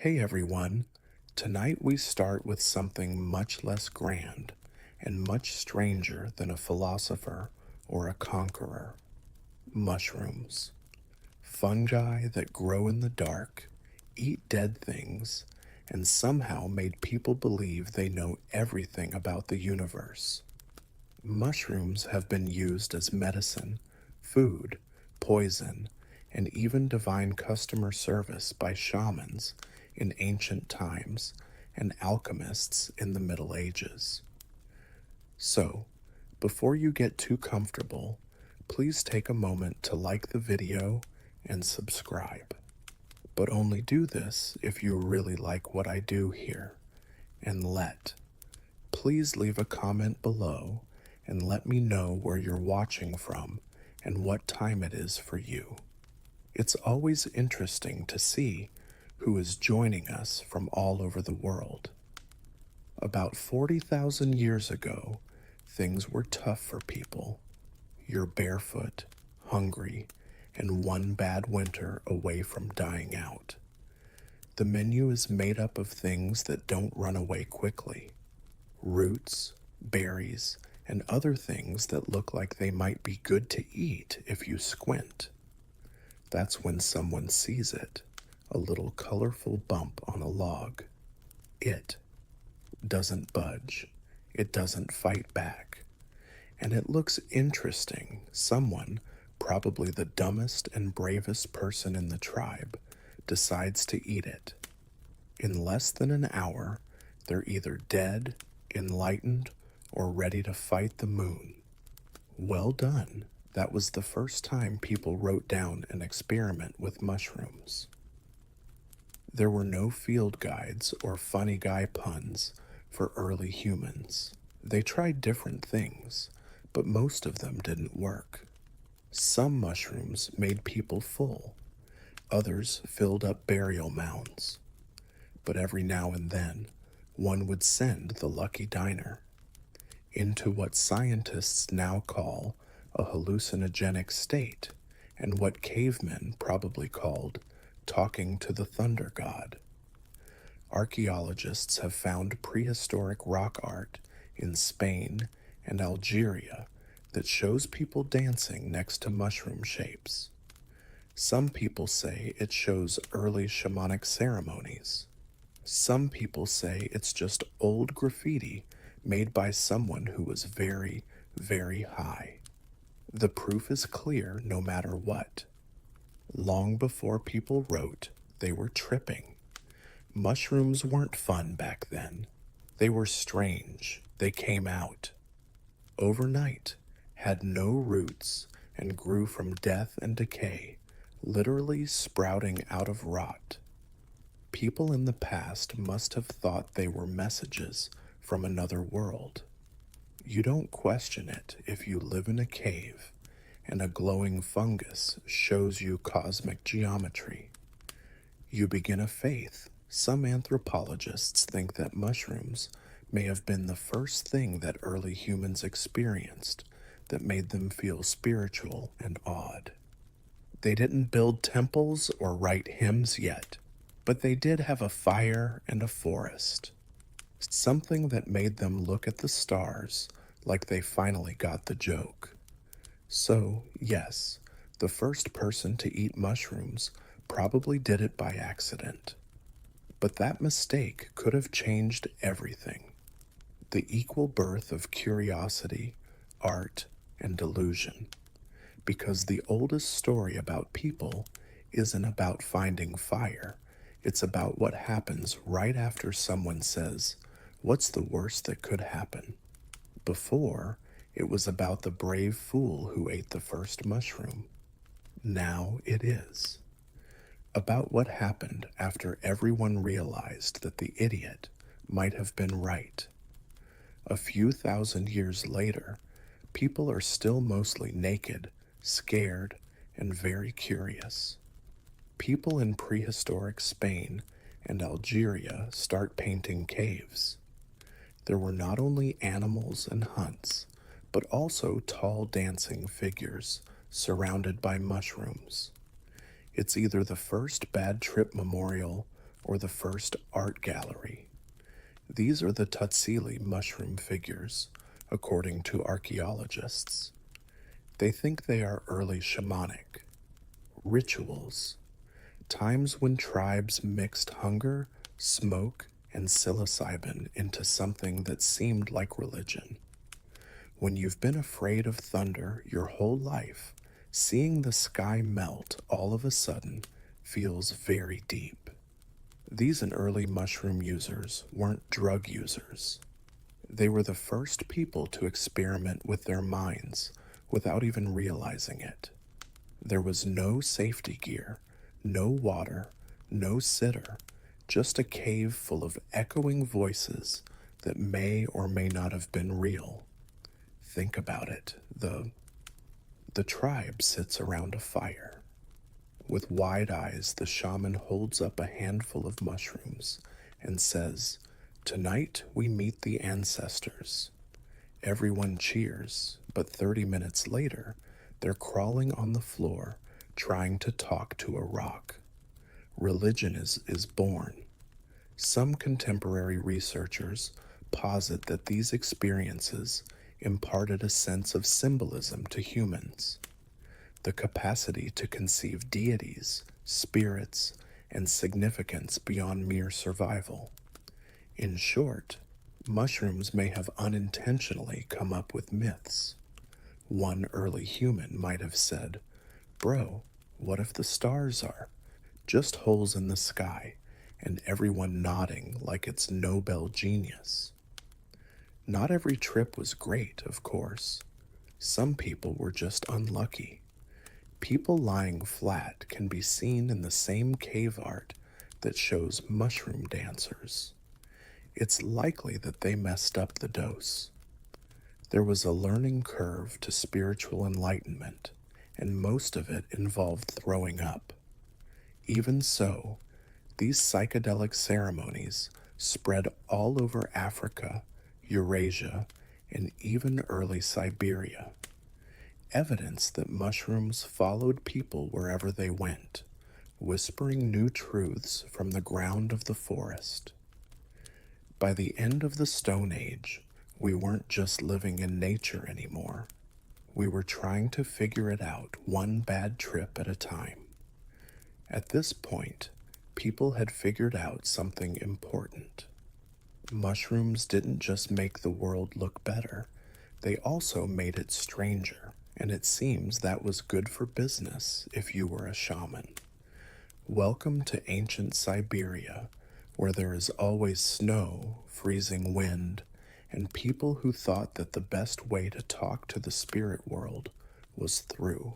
Hey everyone, tonight we start with something much less grand and much stranger than a philosopher or a conqueror: mushrooms. Fungi that grow in the dark, eat dead things, and somehow made people believe they know everything about the universe. Mushrooms have been used as medicine, food, poison, and even divine customer service by shamans in ancient times and alchemists in the Middle Ages. So, before you get too comfortable, please take a moment to like the video and subscribe. But only do this if you really like what I do here. And please leave a comment below and let me know where you're watching from and what time it is for you. It's always interesting to see who is joining us from all over the world. About 40,000 years ago, things were tough for people. You're barefoot, hungry, and one bad winter away from dying out. The menu is made up of things that don't run away quickly: roots, berries, and other things that look like they might be good to eat if you squint. That's when someone sees it, a little colorful bump on a log. It doesn't budge. It doesn't fight back. And it looks interesting. Someone, probably the dumbest and bravest person in the tribe, decides to eat it. In less than an hour, they're either dead, enlightened, or ready to fight the moon. Well done. That was the first time people wrote down an experiment with mushrooms. There were no field guides or funny guy puns for early humans. They tried different things, but most of them didn't work. Some mushrooms made people full, others filled up burial mounds. But every now and then, one would send the lucky diner into what scientists now call a hallucinogenic state, and what cavemen probably called talking to the thunder god. Archaeologists have found prehistoric rock art in Spain and Algeria that shows people dancing next to mushroom shapes. Some people say it shows early shamanic ceremonies. Some people say it's just old graffiti made by someone who was very, very high. The proof is clear no matter what. Long before people wrote, they were tripping. Mushrooms weren't fun back then. They were strange. They came out overnight, had no roots, and grew from death and decay, literally sprouting out of rot. People in the past must have thought they were messages from another world. You don't question it if you live in a cave and a glowing fungus shows you cosmic geometry. You begin a faith. Some anthropologists think that mushrooms may have been the first thing that early humans experienced that made them feel spiritual and awed. They didn't build temples or write hymns yet, but they did have a fire and a forest. Something that made them look at the stars like they finally got the joke. So, yes, the first person to eat mushrooms probably did it by accident. But that mistake could have changed everything. The equal birth of curiosity, art, and delusion. Because the oldest story about people isn't about finding fire, it's about what happens right after someone says, "What's the worst that could happen?" Before, it was about the brave fool who ate the first mushroom. Now it is about what happened after everyone realized that the idiot might have been right. A few thousand years later, people are still mostly naked, scared, and very curious. People in prehistoric Spain and Algeria start painting caves. There were not only animals and hunts, but also tall dancing figures surrounded by mushrooms. It's either the first bad trip memorial or the first art gallery. These are the Tatsili mushroom figures, according to archaeologists. They think they are early shamanic rituals, times when tribes mixed hunger, smoke, and psilocybin into something that seemed like religion. When you've been afraid of thunder your whole life, seeing the sky melt all of a sudden feels very deep. These early mushroom users weren't drug users. They were the first people to experiment with their minds without even realizing it. There was no safety gear, no water, no sitter, just a cave full of echoing voices that may or may not have been real. Think about it. The tribe sits around a fire. With wide eyes, the shaman holds up a handful of mushrooms and says, "Tonight we meet the ancestors." Everyone cheers, but 30 minutes later, they're crawling on the floor trying to talk to a rock. Religion is born. Some contemporary researchers posit that these experiences imparted a sense of symbolism to humans, the capacity to conceive deities, spirits, and significance beyond mere survival. In short, mushrooms may have unintentionally come up with myths. One early human might have said, "Bro, what if the stars are just holes in the sky?" And everyone nodding like it's Nobel genius. Not every trip was great, of course. Some people were just unlucky. People lying flat can be seen in the same cave art that shows mushroom dancers. It's likely that they messed up the dose. There was a learning curve to spiritual enlightenment, and most of it involved throwing up. Even so, these psychedelic ceremonies spread all over Africa, Eurasia, and even early Siberia. Evidence that mushrooms followed people wherever they went, whispering new truths from the ground of the forest. By the end of the Stone Age, we weren't just living in nature anymore. We were trying to figure it out one bad trip at a time. At this point, people had figured out something important. Mushrooms didn't just make the world look better, they also made it stranger, and it seems that was good for business if you were a shaman. Welcome to ancient Siberia, where there is always snow, freezing wind, and people who thought that the best way to talk to the spirit world was through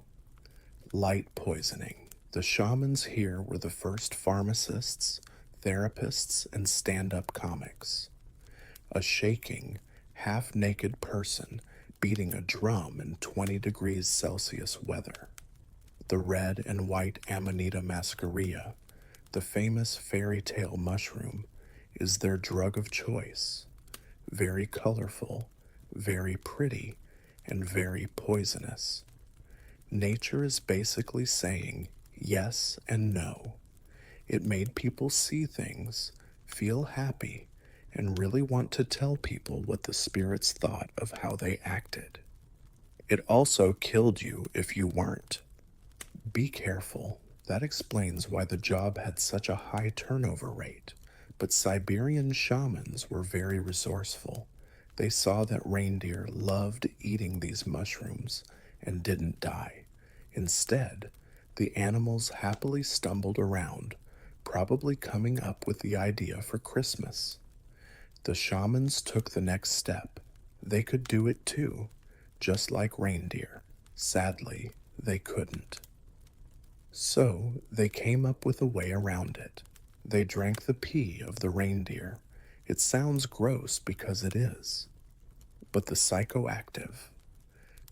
light poisoning. The shamans here were the first pharmacists, therapists, and stand-up comics. A shaking, half-naked person beating a drum in 20 degrees Celsius weather. The red and white Amanita muscaria, the famous fairy tale mushroom, is their drug of choice. Very colorful, very pretty, and very poisonous. Nature is basically saying yes and no. It made people see things, feel happy, and really want to tell people what the spirits thought of how they acted. It also killed you if you weren't. Be careful. That explains why the job had such a high turnover rate. But Siberian shamans were very resourceful. They saw that reindeer loved eating these mushrooms and didn't die. Instead, the animals happily stumbled around, probably coming up with the idea for Christmas. The shamans took the next step. They could do it too, just like reindeer. Sadly, they couldn't. So they came up with a way around it. They drank the pee of the reindeer. It sounds gross because it is. But the psychoactive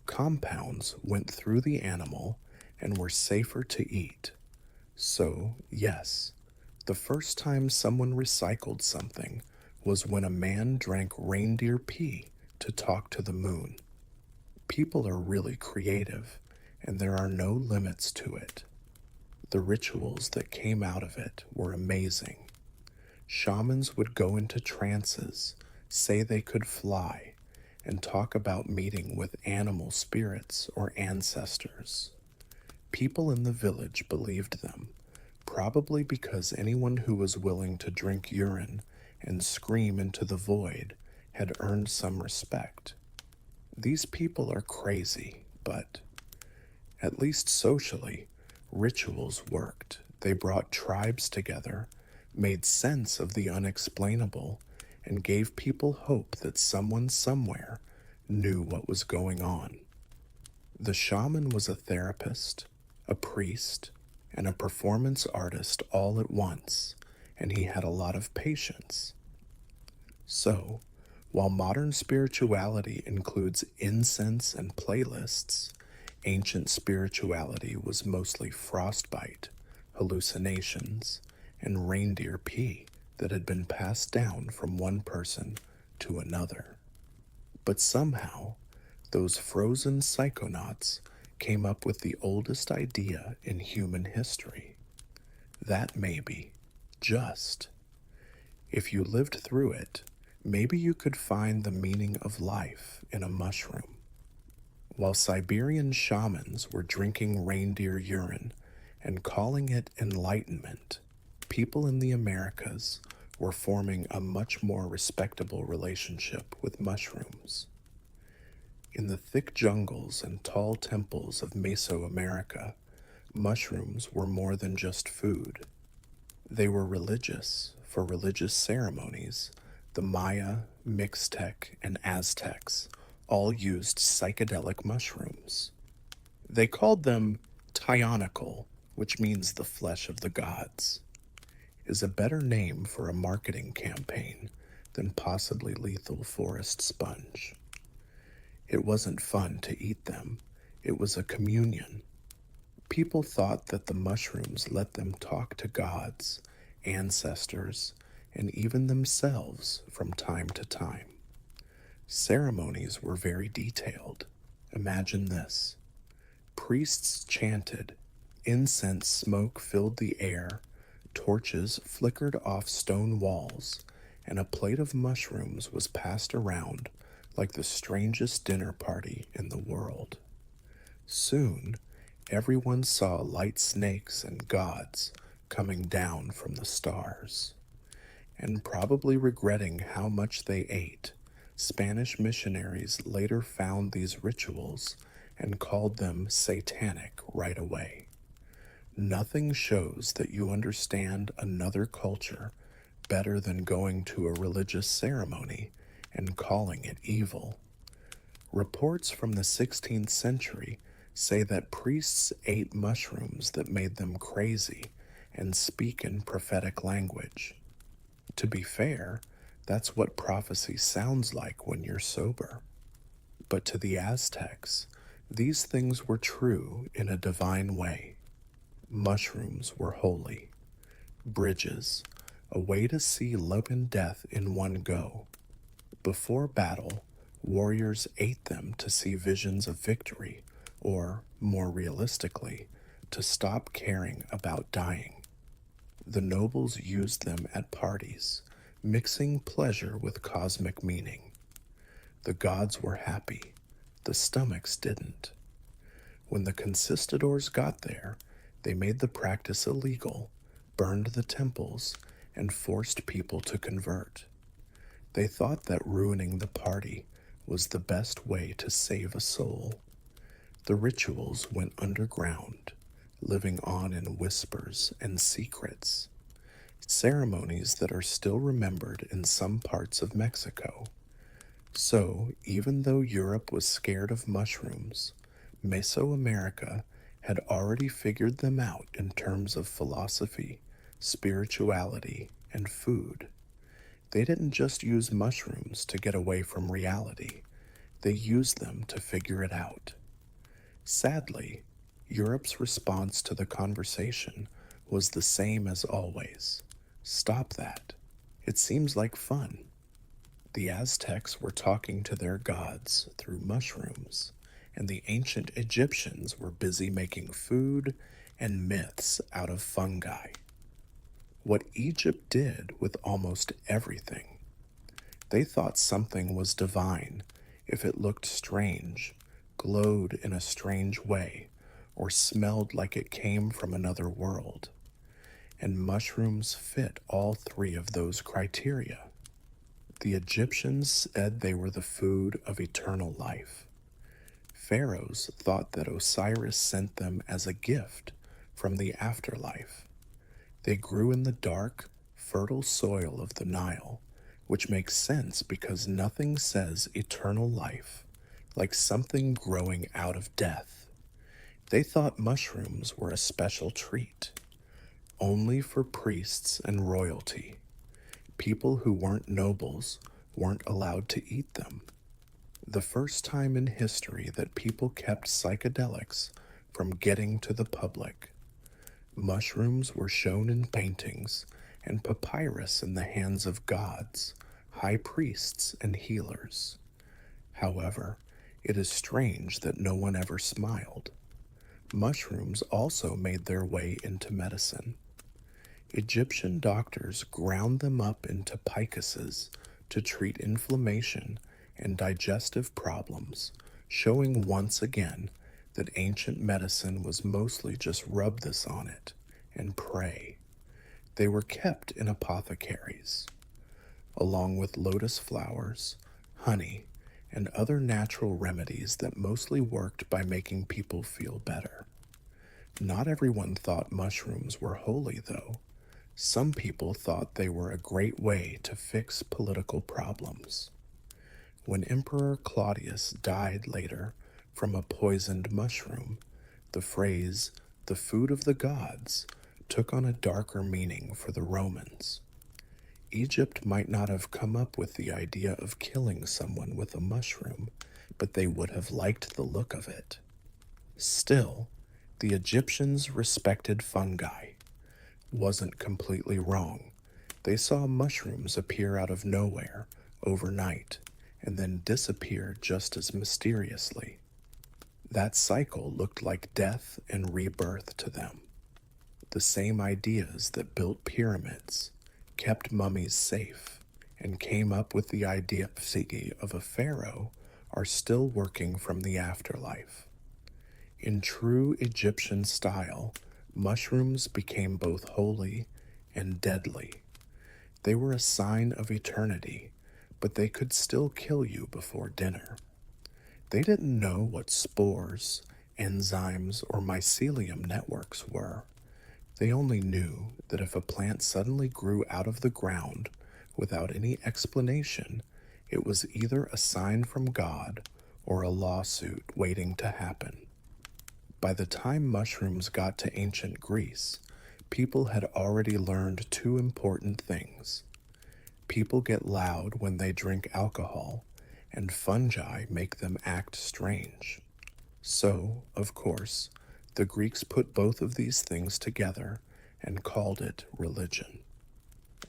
compounds went through the animal and were safer to eat. So, yes, the first time someone recycled something was when a man drank reindeer pee to talk to the moon. People are really creative, and there are no limits to it. The rituals that came out of it were amazing. Shamans would go into trances, say they could fly, and talk about meeting with animal spirits or ancestors. People in the village believed them, probably because anyone who was willing to drink urine and scream into the void had earned some respect. These people are crazy, but at least socially, rituals worked. They brought tribes together, made sense of the unexplainable, and gave people hope that someone somewhere knew what was going on. The shaman was a therapist, a priest, and a performance artist all at once, and he had a lot of patience. So, while modern spirituality includes incense and playlists, ancient spirituality was mostly frostbite, hallucinations, and reindeer pee that had been passed down from one person to another. But somehow, those frozen psychonauts came up with the oldest idea in human history. That maybe, just, if you lived through it, maybe you could find the meaning of life in a mushroom. While Siberian shamans were drinking reindeer urine and calling it enlightenment, people in the Americas were forming a much more respectable relationship with mushrooms. In the thick jungles and tall temples of Mesoamerica, mushrooms were more than just food. They were religious. For religious ceremonies, the Maya, Mixtec, and Aztecs all used psychedelic mushrooms. They called them Tyonical, which means the flesh of the gods, is a better name for a marketing campaign than possibly lethal forest sponge. It wasn't fun to eat them. It was a communion. People thought that the mushrooms let them talk to gods, ancestors, and even themselves from time to time. Ceremonies were very detailed. Imagine this. Priests chanted, incense smoke filled the air, torches flickered off stone walls, and a plate of mushrooms was passed around like the strangest dinner party in the world. Soon, everyone saw light snakes and gods coming down from the stars. And probably regretting how much they ate, Spanish missionaries later found these rituals and called them satanic right away. Nothing shows that you understand another culture better than going to a religious ceremony and calling it evil. Reports from the 16th century say that priests ate mushrooms that made them crazy and speak in prophetic language. To be fair, that's what prophecy sounds like when you're sober. But to the Aztecs, these things were true in a divine way. Mushrooms were holy. Bridges, a way to see love and death in one go. Before battle, warriors ate them to see visions of victory, or, more realistically, to stop caring about dying. The nobles used them at parties, mixing pleasure with cosmic meaning. The gods were happy, the stomachs didn't. When the conquistadors got there, they made the practice illegal, burned the temples, and forced people to convert. They thought that ruining the party was the best way to save a soul. The rituals went underground, living on in whispers and secrets. Ceremonies that are still remembered in some parts of Mexico. So, even though Europe was scared of mushrooms, Mesoamerica had already figured them out in terms of philosophy, spirituality, and food. They didn't just use mushrooms to get away from reality, they used them to figure it out. Sadly, Europe's response to the conversation was the same as always. Stop that. It seems like fun. The Aztecs were talking to their gods through mushrooms, and the ancient Egyptians were busy making food and myths out of fungi. what Egypt did with almost everything. They thought something was divine if it looked strange, glowed in a strange way, or smelled like it came from another world. And mushrooms fit all three of those criteria. The Egyptians said they were the food of eternal life. Pharaohs thought that Osiris sent them as a gift from the afterlife. They grew in the dark, fertile soil of the Nile, which makes sense because nothing says eternal life like something growing out of death. They thought mushrooms were a special treat, only for priests and royalty. People who weren't nobles weren't allowed to eat them. The first time in history that people kept psychedelics from getting to the public. Mushrooms were shown in paintings and papyrus in the hands of gods, high priests, and healers. However, it is strange that no one ever smiled. Mushrooms also made their way into medicine. Egyptian doctors ground them up into picuses to treat inflammation and digestive problems, showing once again that ancient medicine was mostly just rub this on it and pray. They were kept in apothecaries, along with lotus flowers, honey, and other natural remedies that mostly worked by making people feel better. Not everyone thought mushrooms were holy, though. Some people thought they were a great way to fix political problems. When Emperor Claudius died later from a poisoned mushroom, the phrase, the food of the gods, took on a darker meaning for the Romans. Egypt might not have come up with the idea of killing someone with a mushroom, but they would have liked the look of it. Still, the Egyptians respected fungi. Wasn't completely wrong. They saw mushrooms appear out of nowhere overnight and then disappear just as mysteriously. That cycle looked like death and rebirth to them. The same ideas that built pyramids, kept mummies safe, and came up with the idea of a pharaoh are still working from the afterlife. In true Egyptian style, mushrooms became both holy and deadly. They were a sign of eternity, but they could still kill you before dinner. They didn't know what spores, enzymes, or mycelium networks were. They only knew that if a plant suddenly grew out of the ground without any explanation, it was either a sign from God or a lawsuit waiting to happen. By the time mushrooms got to ancient Greece, people had already learned two important things. People get loud when they drink alcohol, and fungi make them act strange. So, of course, the Greeks put both of these things together and called it religion.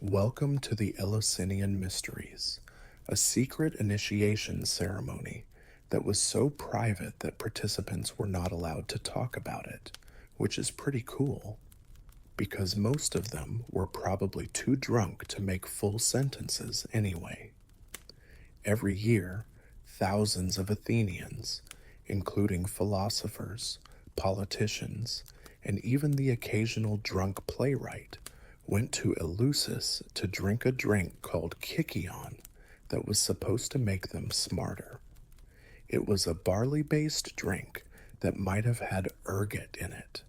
Welcome to the Eleusinian Mysteries, a secret initiation ceremony that was so private that participants were not allowed to talk about it, which is pretty cool, because most of them were probably too drunk to make full sentences anyway. Every year, thousands of Athenians, including philosophers, politicians, and even the occasional drunk playwright, went to Eleusis to drink a drink called kykion that was supposed to make them smarter. It was a barley-based drink that might have had ergot in it.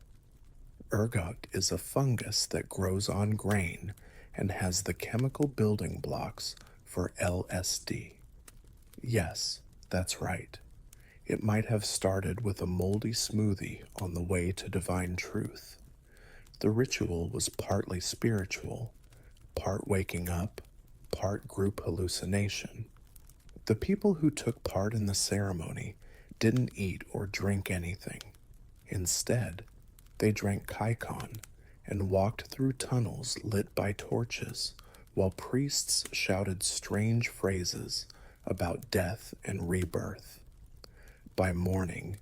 Ergot is a fungus that grows on grain and has the chemical building blocks for LSD. Yes, that's right. It might have started with a moldy smoothie on the way to divine truth. The ritual was partly spiritual, part waking up, part group hallucination. The people who took part in the ceremony didn't eat or drink anything. Instead, they drank kaikon and walked through tunnels lit by torches while priests shouted strange phrases about death and rebirth. By morning,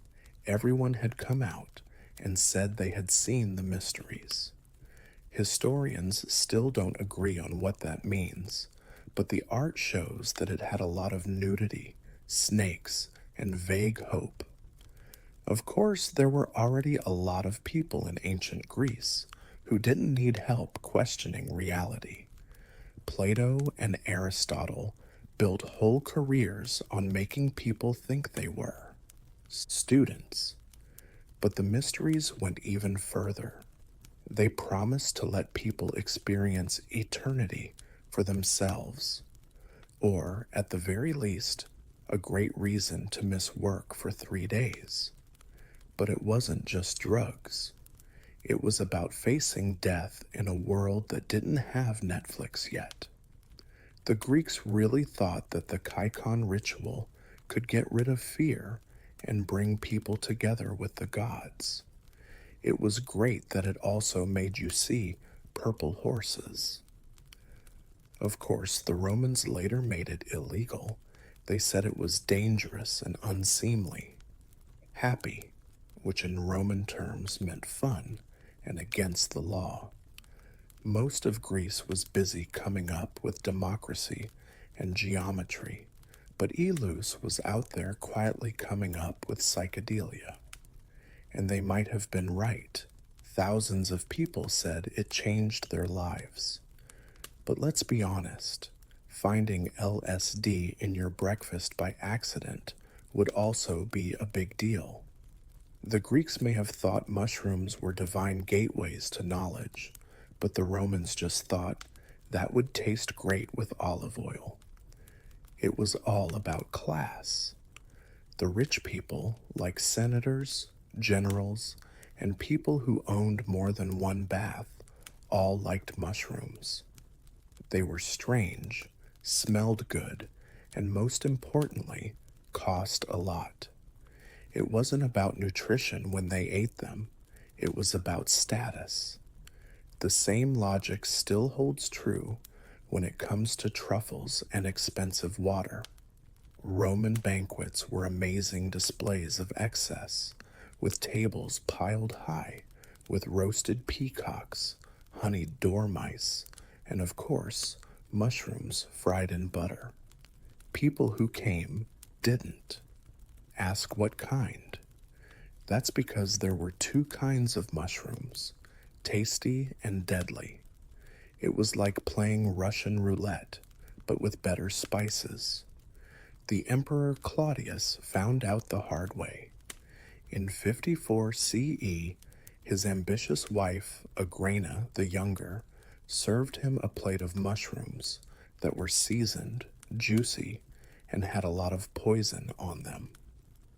everyone had come out and said they had seen the mysteries. Historians still don't agree on what that means, but the art shows that it had a lot of nudity, snakes, and vague hope. Of course, there were already a lot of people in ancient Greece who didn't need help questioning reality. Plato and Aristotle built whole careers on making people think they were students. But the mysteries went even further. They promised to let people experience eternity for themselves, or, at the very least, a great reason to miss work for 3 days. But it wasn't just drugs. It was about facing death in a world that didn't have Netflix yet. The Greeks really thought that the Kaikon ritual could get rid of fear and bring people together with the gods. It was great that it also made you see purple horses. Of course, the Romans later made it illegal. They said it was dangerous and unseemly. Happy, which in Roman terms meant fun and against the law. Most of Greece was busy coming up with democracy and geometry, but Elus was out there quietly coming up with psychedelia. And they might have been right. Thousands of people said it changed their lives. But let's be honest, finding LSD in your breakfast by accident would also be a big deal. The Greeks may have thought mushrooms were divine gateways to knowledge, but the Romans just thought that would taste great with olive oil. It was all about class. The rich people, like senators, generals, and people who owned more than one bath, all liked mushrooms. They were strange, smelled good, and most importantly, cost a lot. It wasn't about nutrition when they ate them, it was about status. The same logic still holds true when it comes to truffles and expensive water. Roman banquets were amazing displays of excess, with tables piled high with roasted peacocks, honeyed dormice, and of course, mushrooms fried in butter. People who came didn't. Ask what kind. That's because there were two kinds of mushrooms, tasty and deadly. It was like playing Russian roulette, but with better spices. The Emperor Claudius found out the hard way. In 54 CE, his ambitious wife, Agrena the Younger, served him a plate of mushrooms that were seasoned, juicy, and had a lot of poison on them.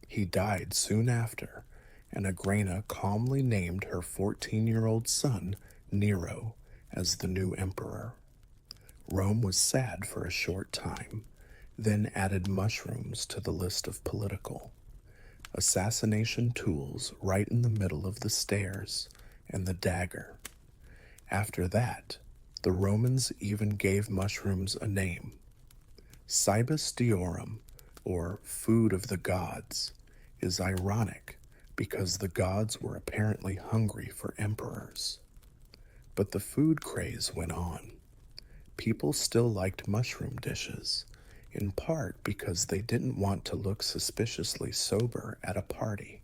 He died soon after, and Agrena calmly named her 14-year-old son, Nero, as the new emperor. Rome was sad for a short time, then added mushrooms to the list of political assassination tools right in the middle of the stairs and the dagger. After that, the Romans even gave mushrooms a name. Cibus diorum, or food of the gods, is ironic because the gods were apparently hungry for emperors. But the food craze went on. People still liked mushroom dishes, in part because they didn't want to look suspiciously sober at a party.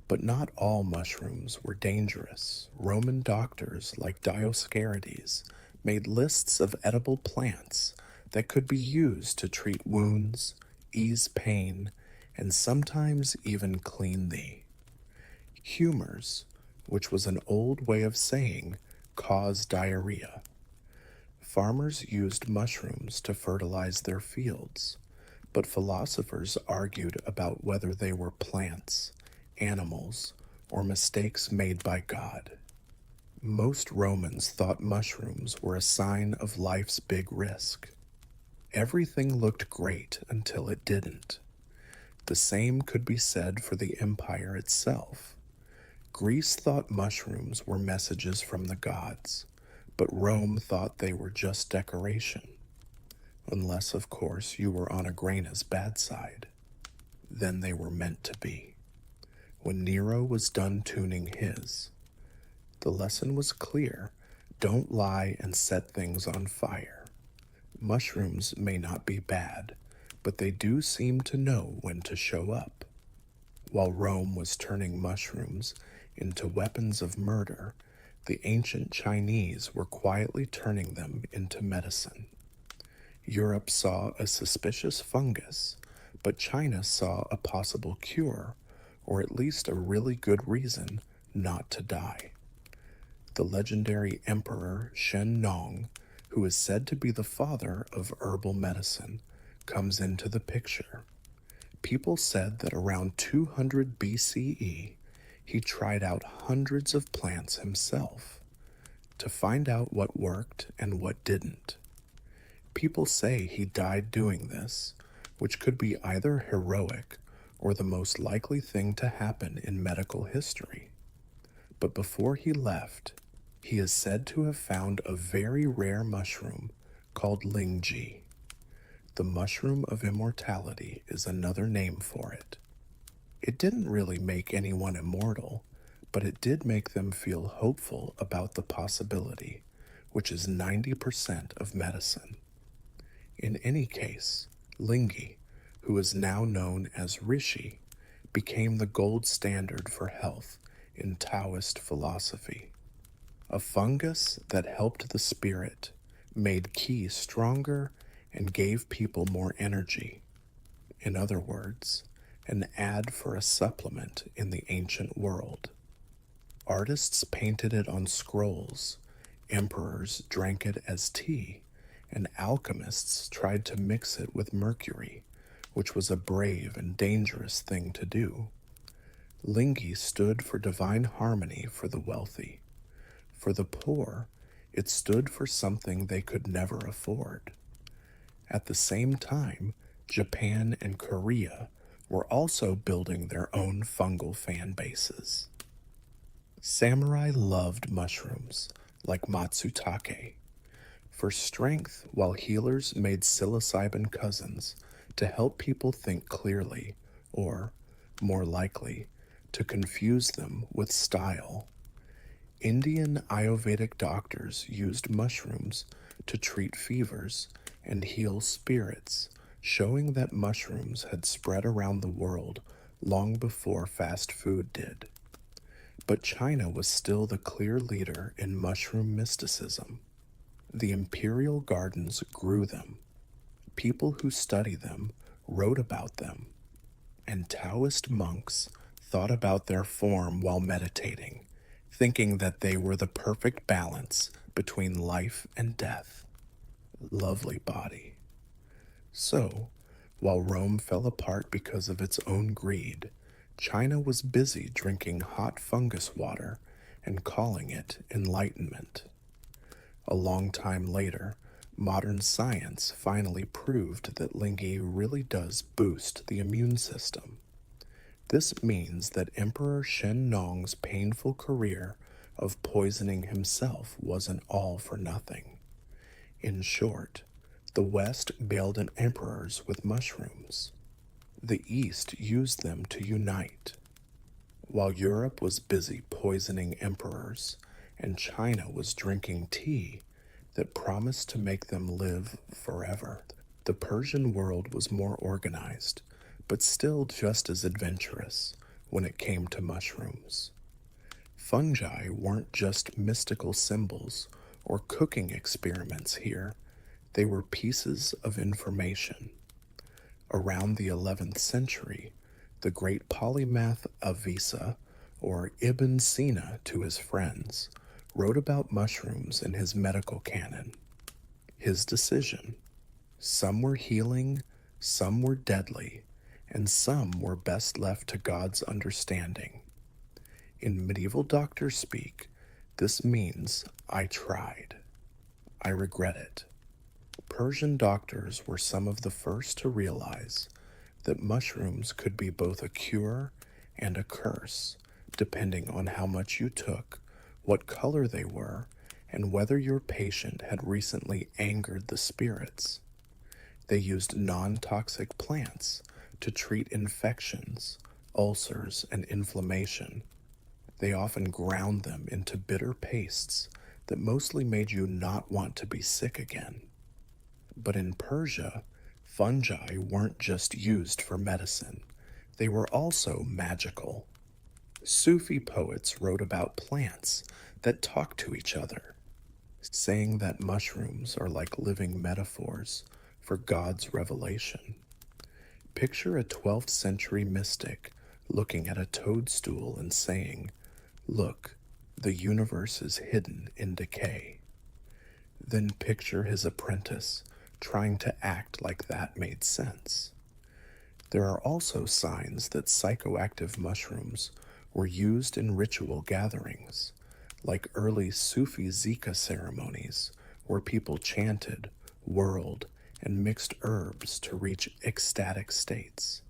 But not all mushrooms were dangerous. Roman doctors like Dioscorides made lists of edible plants that could be used to treat wounds, ease pain, and sometimes even clean thee. Humors, which was an old way of saying cause diarrhea. Farmers used mushrooms to fertilize their fields, but philosophers argued about whether they were plants, animals, or mistakes made by God. Most Romans thought mushrooms were a sign of life's big risk. Everything looked great until it didn't. The same could be said for the empire itself. Greece thought mushrooms were messages from the gods, but Rome thought they were just decoration. Unless, of course, you were on Agrena's bad side. Then they were meant to be. When Nero was done tuning his, the lesson was clear Don't lie and set things on fire. Mushrooms may not be bad, but they do seem to know when to show up. While Rome was turning mushrooms into weapons of murder, the ancient Chinese were quietly turning them into medicine. Europe saw a suspicious fungus, but China saw a possible cure, or at least a really good reason not to die. The legendary Emperor Shen Nong, who is said to be the father of herbal medicine, comes into the picture. People said that around 200 BCE, he tried out hundreds of plants himself to find out what worked and what didn't. People say he died doing this, which could be either heroic or the most likely thing to happen in medical history. But before he left, he is said to have found a very rare mushroom called lingji. The mushroom of immortality is another name for it. It didn't really make anyone immortal, but it did make them feel hopeful about the possibility, which is 90% of medicine. In any case, Lingi, who is now known as Rishi, became the gold standard for health in Taoist philosophy. A fungus that helped the spirit, made qi stronger, and gave people more energy. In other words, an ad for a supplement in the ancient world. Artists painted it on scrolls, emperors drank it as tea, and alchemists tried to mix it with mercury, which was a brave and dangerous thing to do. Lingi stood for divine harmony for the wealthy. For the poor, it stood for something they could never afford. At the same time, Japan and Korea were also building their own fungal fan bases. Samurai loved mushrooms, like matsutake, for strength, while healers made psilocybin cousins to help people think clearly, or, more likely, to confuse them with style. Indian Ayurvedic doctors used mushrooms to treat fevers and heal spirits, showing that mushrooms had spread around the world long before fast food did. But China was still the clear leader in mushroom mysticism. The imperial gardens grew them. People who study them wrote about them, and Taoist monks thought about their form while meditating, thinking that they were the perfect balance between life and death. Lovely body. So, while Rome fell apart because of its own greed, China was busy drinking hot fungus water and calling it enlightenment. A long time later, modern science finally proved that Lingyi really does boost the immune system. This means that Emperor Shen Nong's painful career of poisoning himself wasn't all for nothing. In short, the West bailed in emperors with mushrooms. The East used them to unite. While Europe was busy poisoning emperors, and China was drinking tea that promised to make them live forever, the Persian world was more organized, but still just as adventurous when it came to mushrooms. Fungi weren't just mystical symbols or cooking experiments here, they were pieces of information. Around the 11th century, the great polymath Avisa, or Ibn Sina to his friends, wrote about mushrooms in his medical canon. His decision: some were healing, some were deadly, and some were best left to God's understanding. In medieval doctor speak, this means I tried. I regret it. Persian doctors were some of the first to realize that mushrooms could be both a cure and a curse, depending on how much you took, what color they were, and whether your patient had recently angered the spirits. They used non-toxic plants to treat infections, ulcers, and inflammation. They often ground them into bitter pastes that mostly made you not want to be sick again. But in Persia, fungi weren't just used for medicine, they were also magical. Sufi poets wrote about plants that talk to each other, saying that mushrooms are like living metaphors for God's revelation. Picture a 12th century mystic looking at a toadstool and saying, "Look, the universe is hidden in decay." Then picture his apprentice trying to act like that made sense. There are also signs that psychoactive mushrooms were used in ritual gatherings, like early Sufi Zika ceremonies, where people chanted, whirled, and mixed herbs to reach ecstatic states.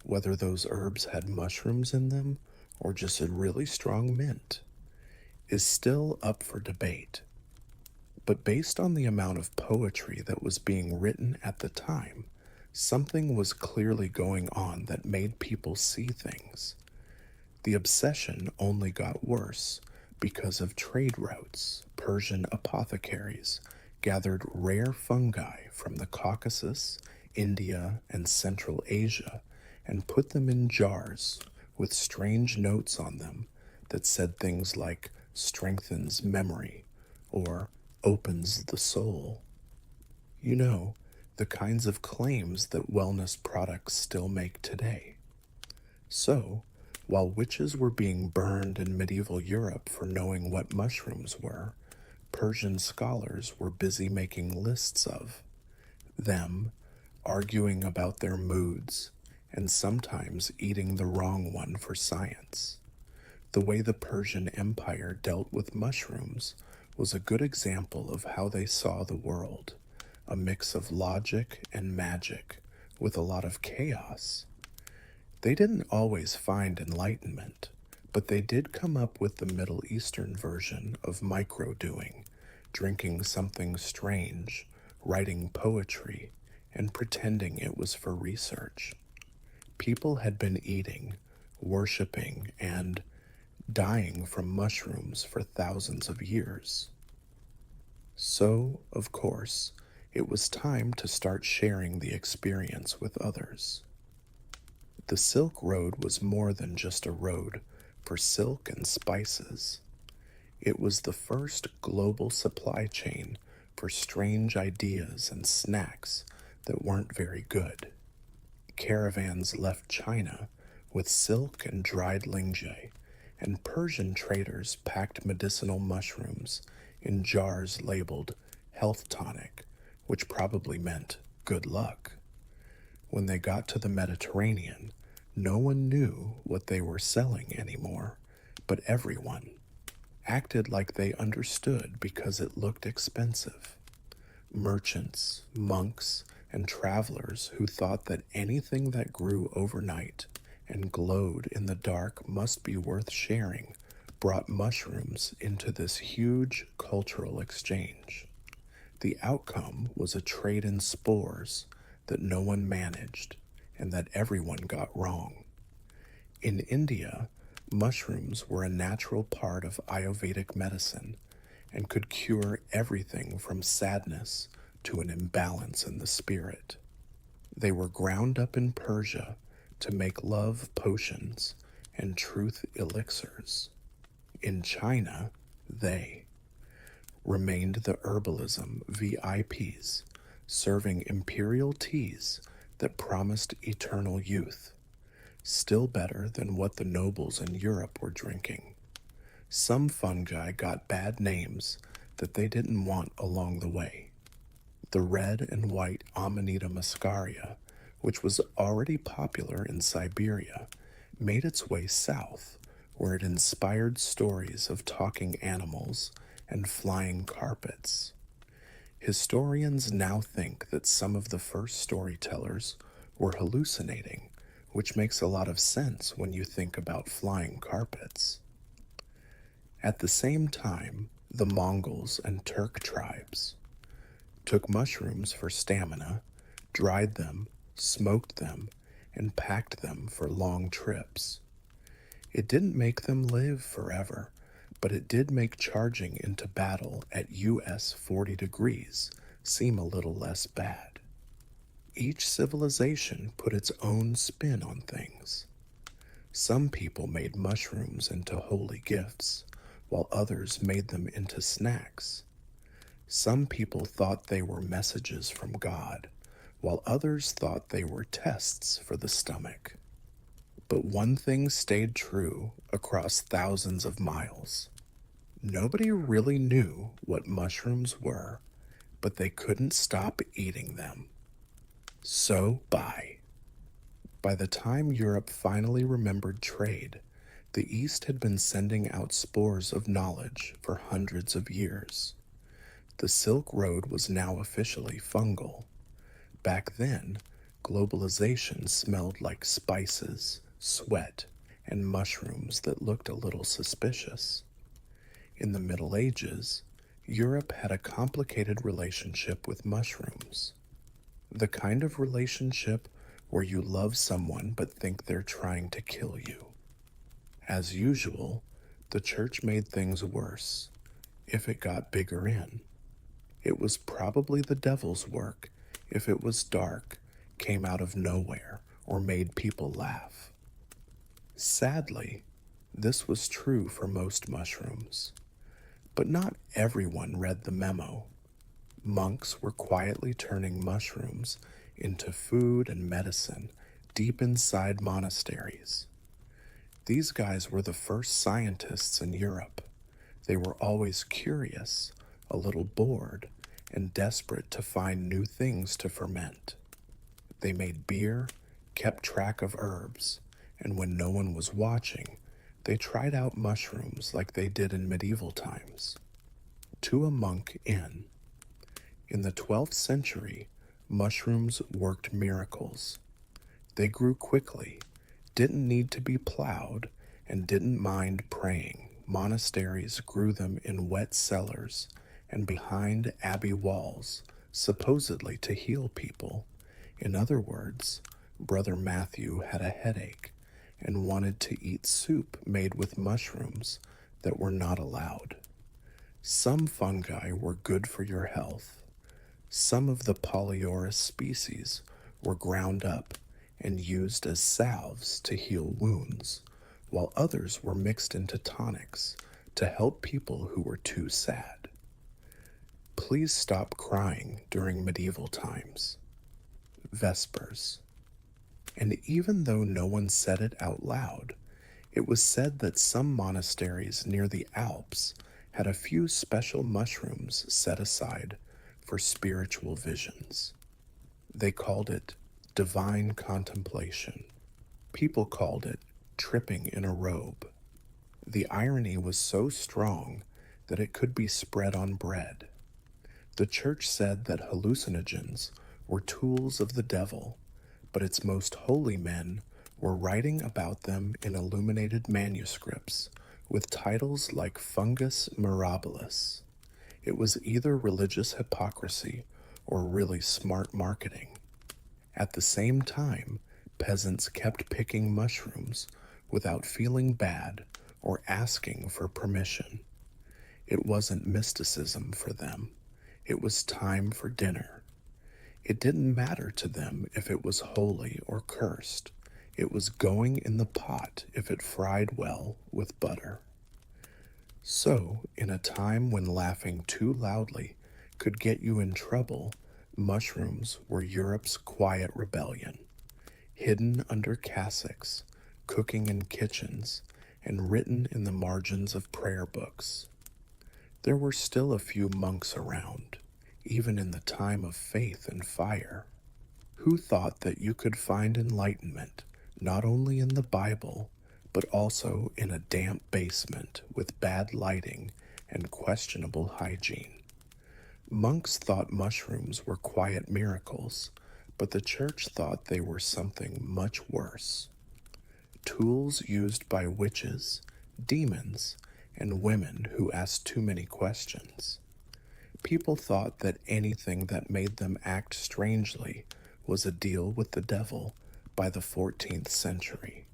Whether those herbs had mushrooms in them or just a really strong mint is still up for debate. But based on the amount of poetry that was being written at the time, something was clearly going on that made people see things. The obsession only got worse because of trade routes. Persian apothecaries gathered rare fungi from the Caucasus, India, and Central Asia and put them in jars with strange notes on them that said things like strengthens memory or opens the soul. You know, the kinds of claims that wellness products still make today. So, while witches were being burned in medieval Europe for knowing what mushrooms were, Persian scholars were busy making lists of them, arguing about their moods, and sometimes eating the wrong one for science. The way the Persian Empire dealt with mushrooms was a good example of how they saw the world, a mix of logic and magic with a lot of chaos. They didn't always find enlightenment, but they did come up with the Middle Eastern version of micro-doing, drinking something strange, writing poetry, and pretending it was for research. People had been eating, worshipping, and dying from mushrooms for thousands of years. So, of course, it was time to start sharing the experience with others. The Silk Road was more than just a road for silk and spices. It was the first global supply chain for strange ideas and snacks that weren't very good. Caravans left China with silk and dried lingzhi, and Persian traders packed medicinal mushrooms in jars labeled health tonic, which probably meant good luck. When they got to the Mediterranean, no one knew what they were selling anymore, but everyone acted like they understood because it looked expensive. Merchants, monks, and travelers who thought that anything that grew overnight and glowed in the dark must be worth sharing brought mushrooms into this huge cultural exchange. The outcome was a trade in spores that no one managed and that everyone got wrong. In India, mushrooms were a natural part of Ayurvedic medicine and could cure everything from sadness to an imbalance in the spirit. They were ground up in Persia to make love potions and truth elixirs. In China, they remained the herbalism VIPs, serving imperial teas that promised eternal youth, still better than what the nobles in Europe were drinking. Some fungi got bad names that they didn't want along the way. The red and white Amanita muscaria, which was already popular in Siberia, made its way south, where it inspired stories of talking animals and flying carpets. Historians now think that some of the first storytellers were hallucinating, which makes a lot of sense when you think about flying carpets. At the same time, the Mongols and Turk tribes took mushrooms for stamina, dried them, smoked them, and packed them for long trips. It didn't make them live forever, but it did make charging into battle at US 40 degrees seem a little less bad. Each civilization put its own spin on things. Some people made mushrooms into holy gifts, while others made them into snacks. Some people thought they were messages from God, while others thought they were tests for the stomach. But one thing stayed true across thousands of miles. Nobody really knew what mushrooms were, but they couldn't stop eating them. So, by the time Europe finally remembered trade, the East had been sending out spores of knowledge for hundreds of years. The Silk Road was now officially fungal. Back then, globalization smelled like spices, sweat, and mushrooms that looked a little suspicious. In the Middle Ages, Europe had a complicated relationship with mushrooms. The kind of relationship where you love someone but think they're trying to kill you. As usual, the church made things worse if it got bigger in. It was probably the devil's work if it was dark, came out of nowhere, or made people laugh. Sadly, this was true for most mushrooms. But not everyone read the memo. Monks were quietly turning mushrooms into food and medicine deep inside monasteries. These guys were the first scientists in Europe. They were always curious, a little bored, and desperate to find new things to ferment. They made beer, kept track of herbs, and when no one was watching, they tried out mushrooms like they did in medieval times. To a monk in the 12th century, mushrooms worked miracles. They grew quickly, didn't need to be plowed, and didn't mind praying. Monasteries grew them in wet cellars and behind abbey walls, supposedly to heal people. In other words, Brother Matthew had a headache and wanted to eat soup made with mushrooms that were not allowed. Some fungi were good for your health. Some of the Polyorus species were ground up and used as salves to heal wounds, while others were mixed into tonics to help people who were too sad. Please stop crying during medieval times. Vespers. And even though no one said it out loud, it was said that some monasteries near the Alps had a few special mushrooms set aside for spiritual visions. They called it divine contemplation. People called it tripping in a robe. The irony was so strong that it could be spread on bread. The church said that hallucinogens were tools of the devil, but its most holy men were writing about them in illuminated manuscripts with titles like Fungus Mirabilis. It was either religious hypocrisy or really smart marketing. At the same time, peasants kept picking mushrooms without feeling bad or asking for permission. It wasn't mysticism for them. It was time for dinner. It didn't matter to them if it was holy or cursed. It was going in the pot if it fried well with butter. So, in a time when laughing too loudly could get you in trouble, mushrooms were Europe's quiet rebellion. Hidden under cassocks, cooking in kitchens, and written in the margins of prayer books. There were still a few monks around, even in the time of faith and fire, who thought that you could find enlightenment not only in the Bible, but also in a damp basement with bad lighting and questionable hygiene. Monks thought mushrooms were quiet miracles, but the church thought they were something much worse. Tools used by witches, demons, and women who asked too many questions. People thought that anything that made them act strangely was a deal with the devil by the 14th century.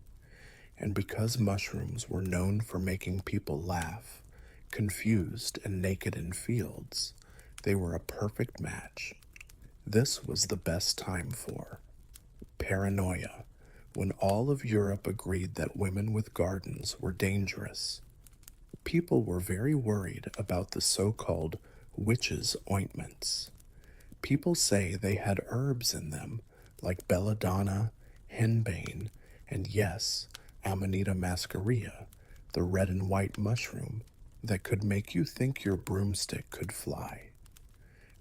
And because mushrooms were known for making people laugh, Confused and naked in fields, they were a perfect match. This was the best time for paranoia, when all of Europe agreed that women with gardens were dangerous. People were very worried about the so called witches' ointments. People say they had herbs in them, like belladonna, henbane, and yes, Amanita muscaria, the red and white mushroom that could make you think your broomstick could fly.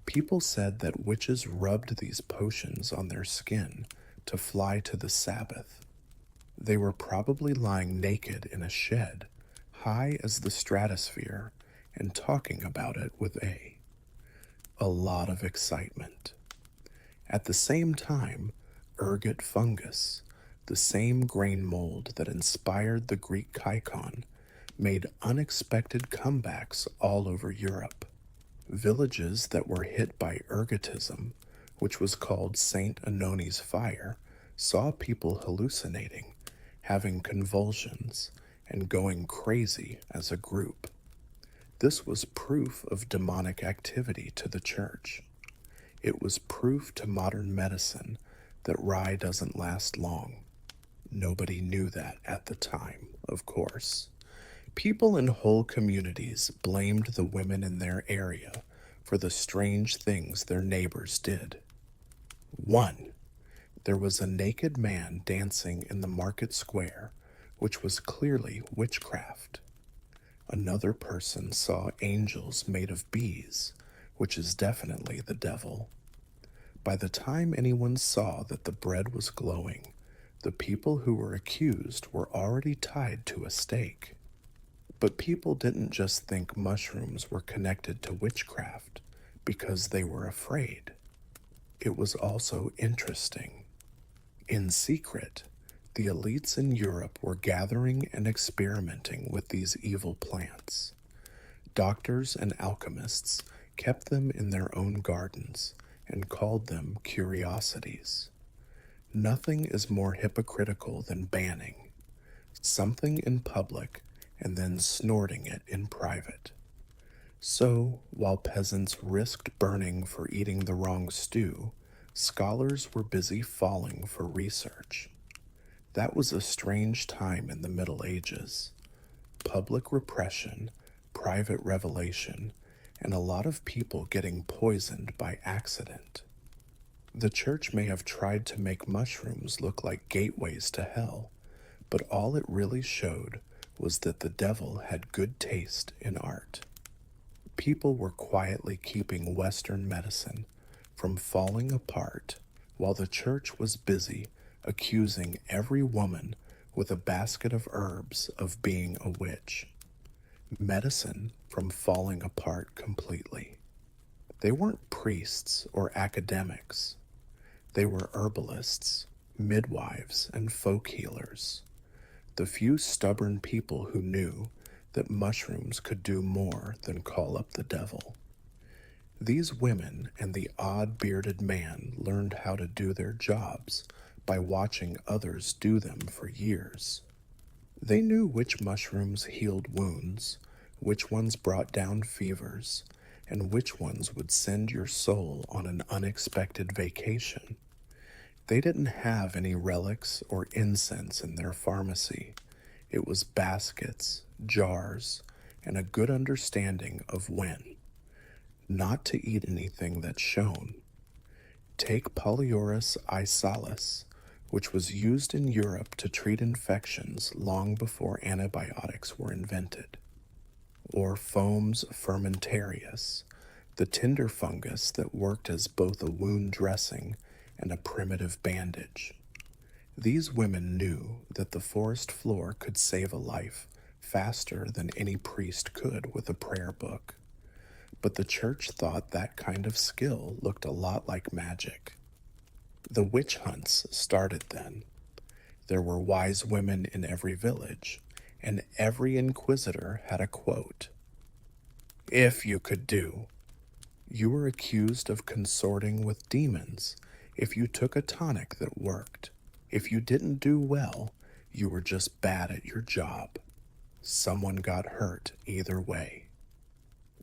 People said that witches rubbed these potions on their skin to fly to the Sabbath. They were probably lying naked in a shed, high as the stratosphere, and talking about it with a lot of excitement. At the same time, ergot fungus, the same grain mold that inspired the Greek chichon, made unexpected comebacks all over Europe. Villages that were hit by ergotism, which was called Saint Anoni's fire, saw people hallucinating, having convulsions, and going crazy as a group. This was proof of demonic activity to the church. It was proof to modern medicine that rye doesn't last long. Nobody knew that at the time, of course. People in whole communities blamed the women in their area for the strange things their neighbors did. 1. There was a naked man dancing in the market square, which was clearly witchcraft. Another person saw angels made of bees, which is definitely the devil. By the time anyone saw that the bread was glowing, the people who were accused were already tied to a stake. But people didn't just think mushrooms were connected to witchcraft because they were afraid. It was also interesting. In secret, the elites in Europe were gathering and experimenting with these evil plants. Doctors and alchemists kept them in their own gardens and called them curiosities. Nothing is more hypocritical than banning something in public and then snorting it in private. So, while peasants risked burning for eating the wrong stew, scholars were busy falling for research. That was a strange time in the Middle Ages. Public repression, private revelation, and a lot of people getting poisoned by accident. The church may have tried to make mushrooms look like gateways to hell, but all it really showed was that the devil had good taste in art. People were quietly keeping Western medicine from falling apart while the church was busy accusing every woman with a basket of herbs of being a witch. Medicine from falling apart completely. They weren't priests or academics. They were herbalists, midwives, and folk healers. The few stubborn people who knew that mushrooms could do more than call up the devil. These women and the odd bearded man learned how to do their jobs by watching others do them for years. They knew which mushrooms healed wounds, which ones brought down fevers, and which ones would send your soul on an unexpected vacation. They didn't have any relics or incense in their pharmacy. It was baskets, jars, and a good understanding of when. Not to eat anything that shone. Take Polyurus isalus, which was used in Europe to treat infections long before antibiotics were invented. Or Fomes fermentarius, the tinder fungus that worked as both a wound dressing and a primitive bandage. These women knew that the forest floor could save a life faster than any priest could with a prayer book. But the church thought that kind of skill looked a lot like magic. The witch hunts started then. There were wise women in every village, and every inquisitor had a quote. If you could do. You were accused of consorting with demons if you took a tonic that worked. If you didn't do well, you were just bad at your job. Someone got hurt either way.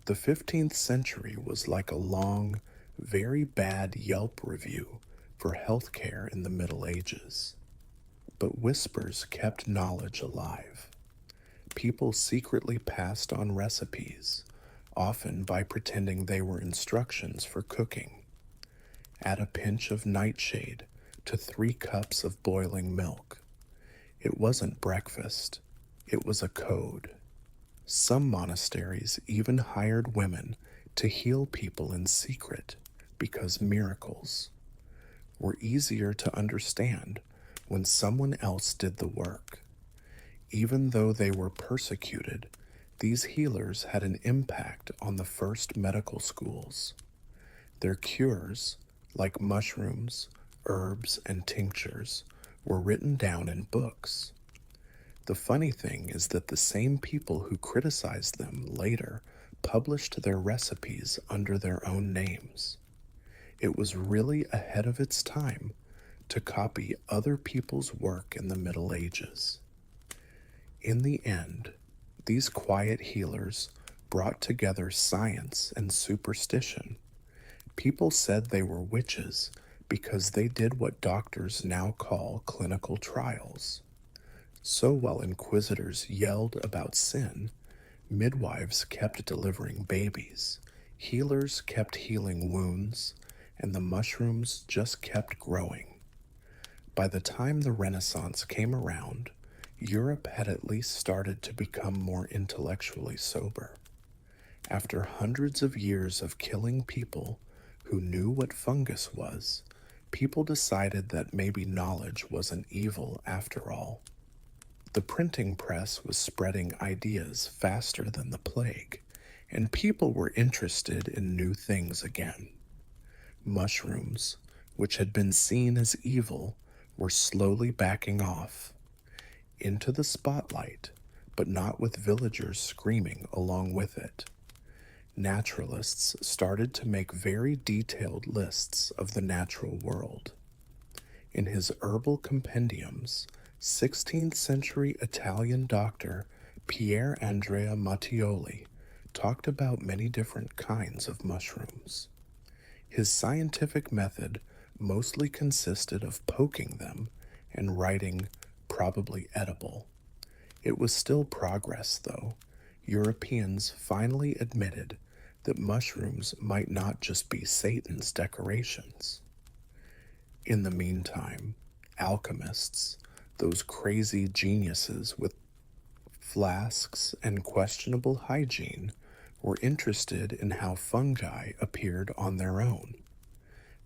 The 15th century was like a long, very bad Yelp review for healthcare in the Middle Ages. But whispers kept knowledge alive. People secretly passed on recipes, often by pretending they were instructions for cooking. Add a pinch of nightshade to 3 cups of boiling milk. It wasn't breakfast, it was a code. Some monasteries even hired women to heal people in secret because miracles were easier to understand when someone else did the work. Even though they were persecuted, these healers had an impact on the first medical schools. Their cures, like mushrooms, herbs, and tinctures, were written down in books. The funny thing is that the same people who criticized them later published their recipes under their own names. It was really ahead of its time to copy other people's work in the Middle Ages. In the end, these quiet healers brought together science and superstition. People said they were witches because they did what doctors now call clinical trials. So while inquisitors yelled about sin, midwives kept delivering babies, healers kept healing wounds, and the mushrooms just kept growing. By the time the Renaissance came around, Europe had at least started to become more intellectually sober. After hundreds of years of killing people who knew what fungus was, people decided that maybe knowledge wasn't evil after all. The printing press was spreading ideas faster than the plague, and people were interested in new things again. Mushrooms, which had been seen as evil, were slowly backing off into the spotlight, but not with villagers screaming along with it. Naturalists started to make very detailed lists of the natural world. In his herbal compendiums, 16th century Italian doctor Pier Andrea Mattioli talked about many different kinds of mushrooms. His scientific method mostly consisted of poking them and writing probably edible. It was still progress, though. Europeans finally admitted that mushrooms might not just be Satan's decorations. In the meantime, alchemists, those crazy geniuses with flasks and questionable hygiene, were interested in how fungi appeared on their own.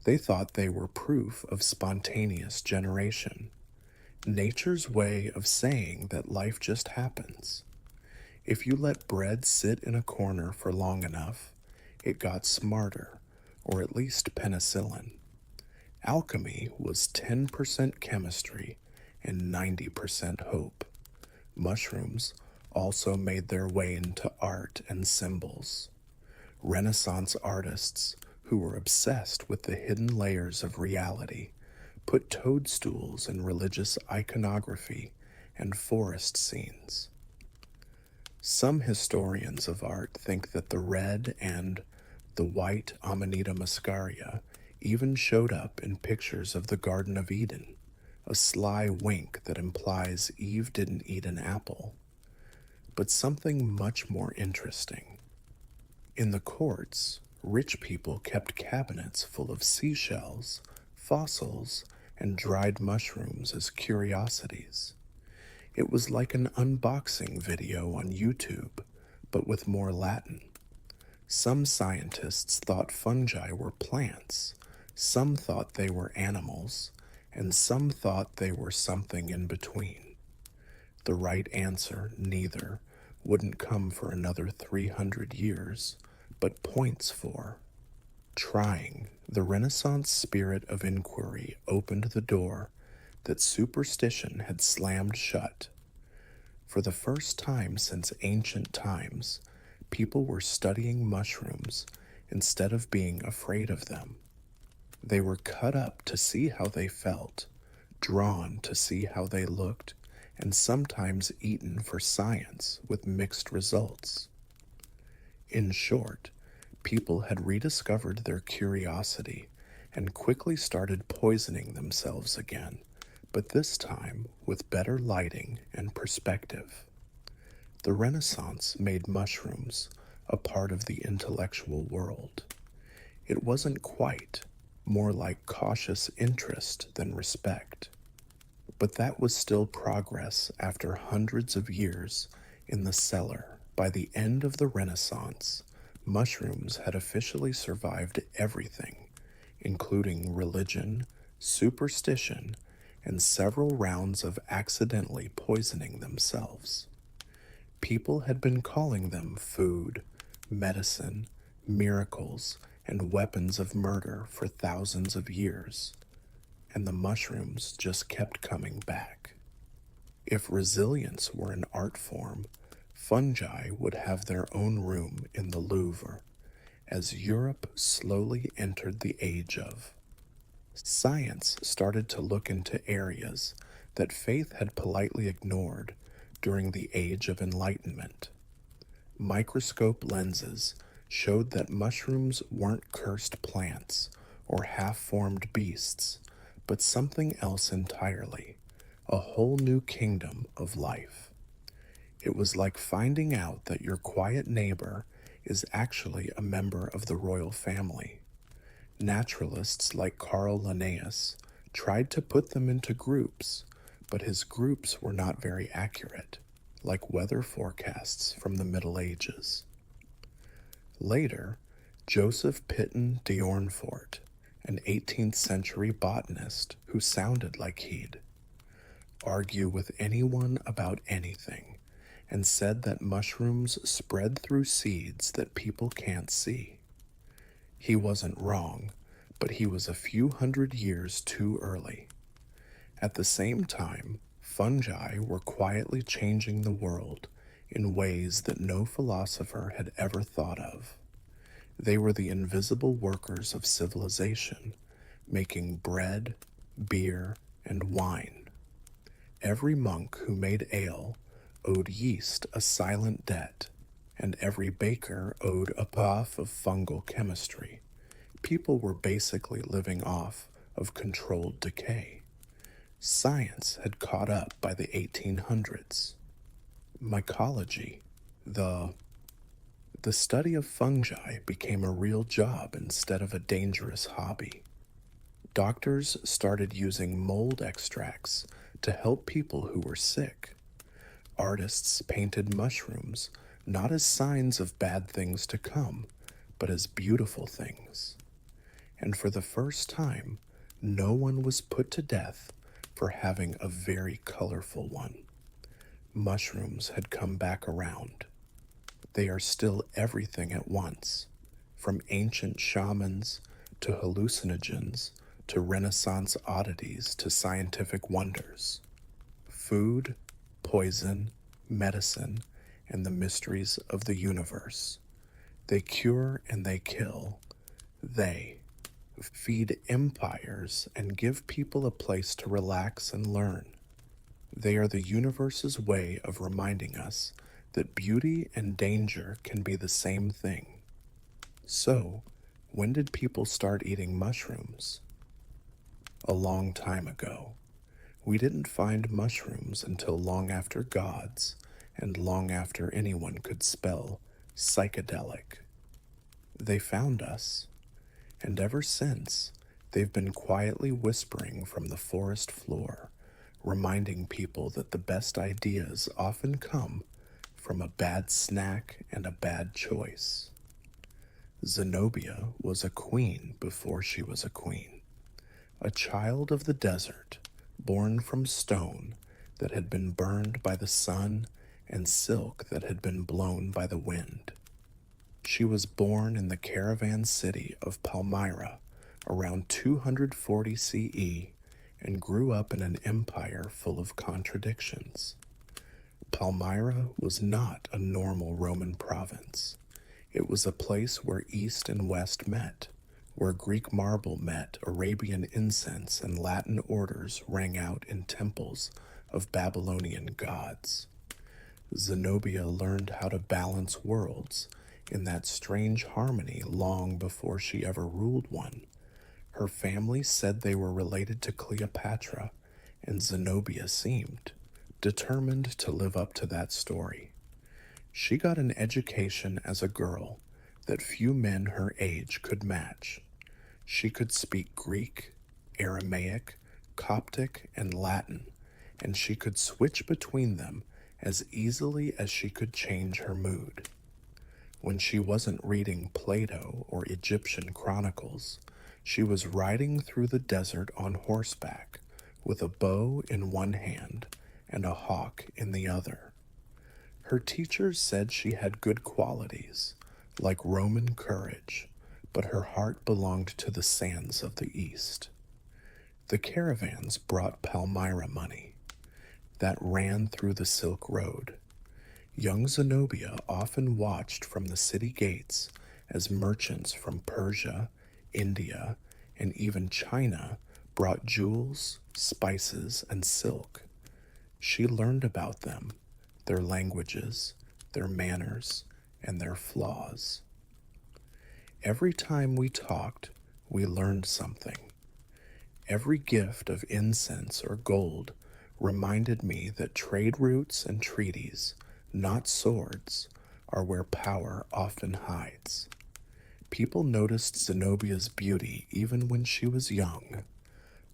They thought they were proof of spontaneous generation, nature's way of saying that life just happens. If you let bread sit in a corner for long enough, it got smarter, or at least penicillin. Alchemy was 10% chemistry and 90% hope. Mushrooms also made their way into art and symbols. Renaissance artists, who were obsessed with the hidden layers of reality, put toadstools in religious iconography and forest scenes. Some historians of art think that the red and the white Amanita muscaria even showed up in pictures of the Garden of Eden, a sly wink that implies Eve didn't eat an apple. But something much more interesting. In the courts, rich people kept cabinets full of seashells, fossils, and dried mushrooms as curiosities. It was like an unboxing video on YouTube, but with more Latin. Some scientists thought fungi were plants, some thought they were animals, and some thought they were something in between. The right answer, neither, wouldn't come for another 300 years, but points for. Trying, the Renaissance spirit of inquiry opened the door that superstition had slammed shut. For the first time since ancient times, people were studying mushrooms instead of being afraid of them. They were cut up to see how they felt, drawn to see how they looked, and sometimes eaten for science with mixed results. In short, people had rediscovered their curiosity and quickly started poisoning themselves again, but this time with better lighting and perspective. The Renaissance made mushrooms a part of the intellectual world. It wasn't quite, more like cautious interest than respect. But that was still progress after hundreds of years in the cellar. By the end of the Renaissance, mushrooms had officially survived everything, including religion, superstition, and several rounds of accidentally poisoning themselves. People had been calling them food, medicine, miracles, and weapons of murder for thousands of years, and the mushrooms just kept coming back. If resilience were an art form, fungi would have their own room in the Louvre, as Europe slowly entered the age of. Science started to look into areas that faith had politely ignored during the Age of Enlightenment. Microscope lenses showed that mushrooms weren't cursed plants or half-formed beasts, but something else entirely, a whole new kingdom of life. It was like finding out that your quiet neighbor is actually a member of the royal family. Naturalists like Carl Linnaeus tried to put them into groups, but his groups were not very accurate, like weather forecasts from the Middle Ages. Later, Joseph Pitton d'Ornfort, an 18th century botanist who sounded like he'd argue with anyone about anything, and said that mushrooms spread through seeds that people can't see. He wasn't wrong, but he was a few hundred years too early. At the same time, fungi were quietly changing the world in ways that no philosopher had ever thought of. They were the invisible workers of civilization, making bread, beer, and wine. Every monk who made ale owed yeast a silent debt, and every baker owed a puff of fungal chemistry. People were basically living off of controlled decay. Science had caught up by the 1800s. Mycology, the study of fungi, became a real job instead of a dangerous hobby. Doctors started using mold extracts to help people who were sick. Artists painted mushrooms not as signs of bad things to come, but as beautiful things. And for the first time, no one was put to death for having a very colorful one. Mushrooms had come back around. They are still everything at once, from ancient shamans to hallucinogens to Renaissance oddities to scientific wonders. Food, poison, medicine, and the mysteries of the universe. They cure and they kill. They feed empires and give people a place to relax and learn. They are the universe's way of reminding us that beauty and danger can be the same thing. So, when did people start eating mushrooms? A long time ago. We didn't find mushrooms until long after gods and long after anyone could spell psychedelic. They found us, and ever since, they've been quietly whispering from the forest floor, reminding people that the best ideas often come from a bad snack and a bad choice. Zenobia was a queen before she was a queen, a child of the desert, born from stone that had been burned by the sun and silk that had been blown by the wind. She was born in the caravan city of Palmyra around 240 CE and grew up in an empire full of contradictions. Palmyra was not a normal Roman province. It was a place where East and West met, where Greek marble met Arabian incense and Latin orders rang out in temples of Babylonian gods. Zenobia learned how to balance worlds in that strange harmony long before she ever ruled one. Her family said they were related to Cleopatra, and Zenobia seemed determined to live up to that story. She got an education as a girl that few men her age could match. She could speak Greek, Aramaic, Coptic, and Latin, and she could switch between them as easily as she could change her mood. When she wasn't reading Plato or Egyptian chronicles, she was riding through the desert on horseback with a bow in one hand and a hawk in the other. Her teachers said she had good qualities, like Roman courage, but her heart belonged to the sands of the East. The caravans brought Palmyra money that ran through the Silk Road. Young Zenobia often watched from the city gates as merchants from Persia, India, and even China brought jewels, spices, and silk. She learned about them, their languages, their manners, and their flaws. Every time we talked, we learned something. Every gift of incense or gold reminded me that trade routes and treaties, not swords, are where power often hides. People noticed Zenobia's beauty even when she was young.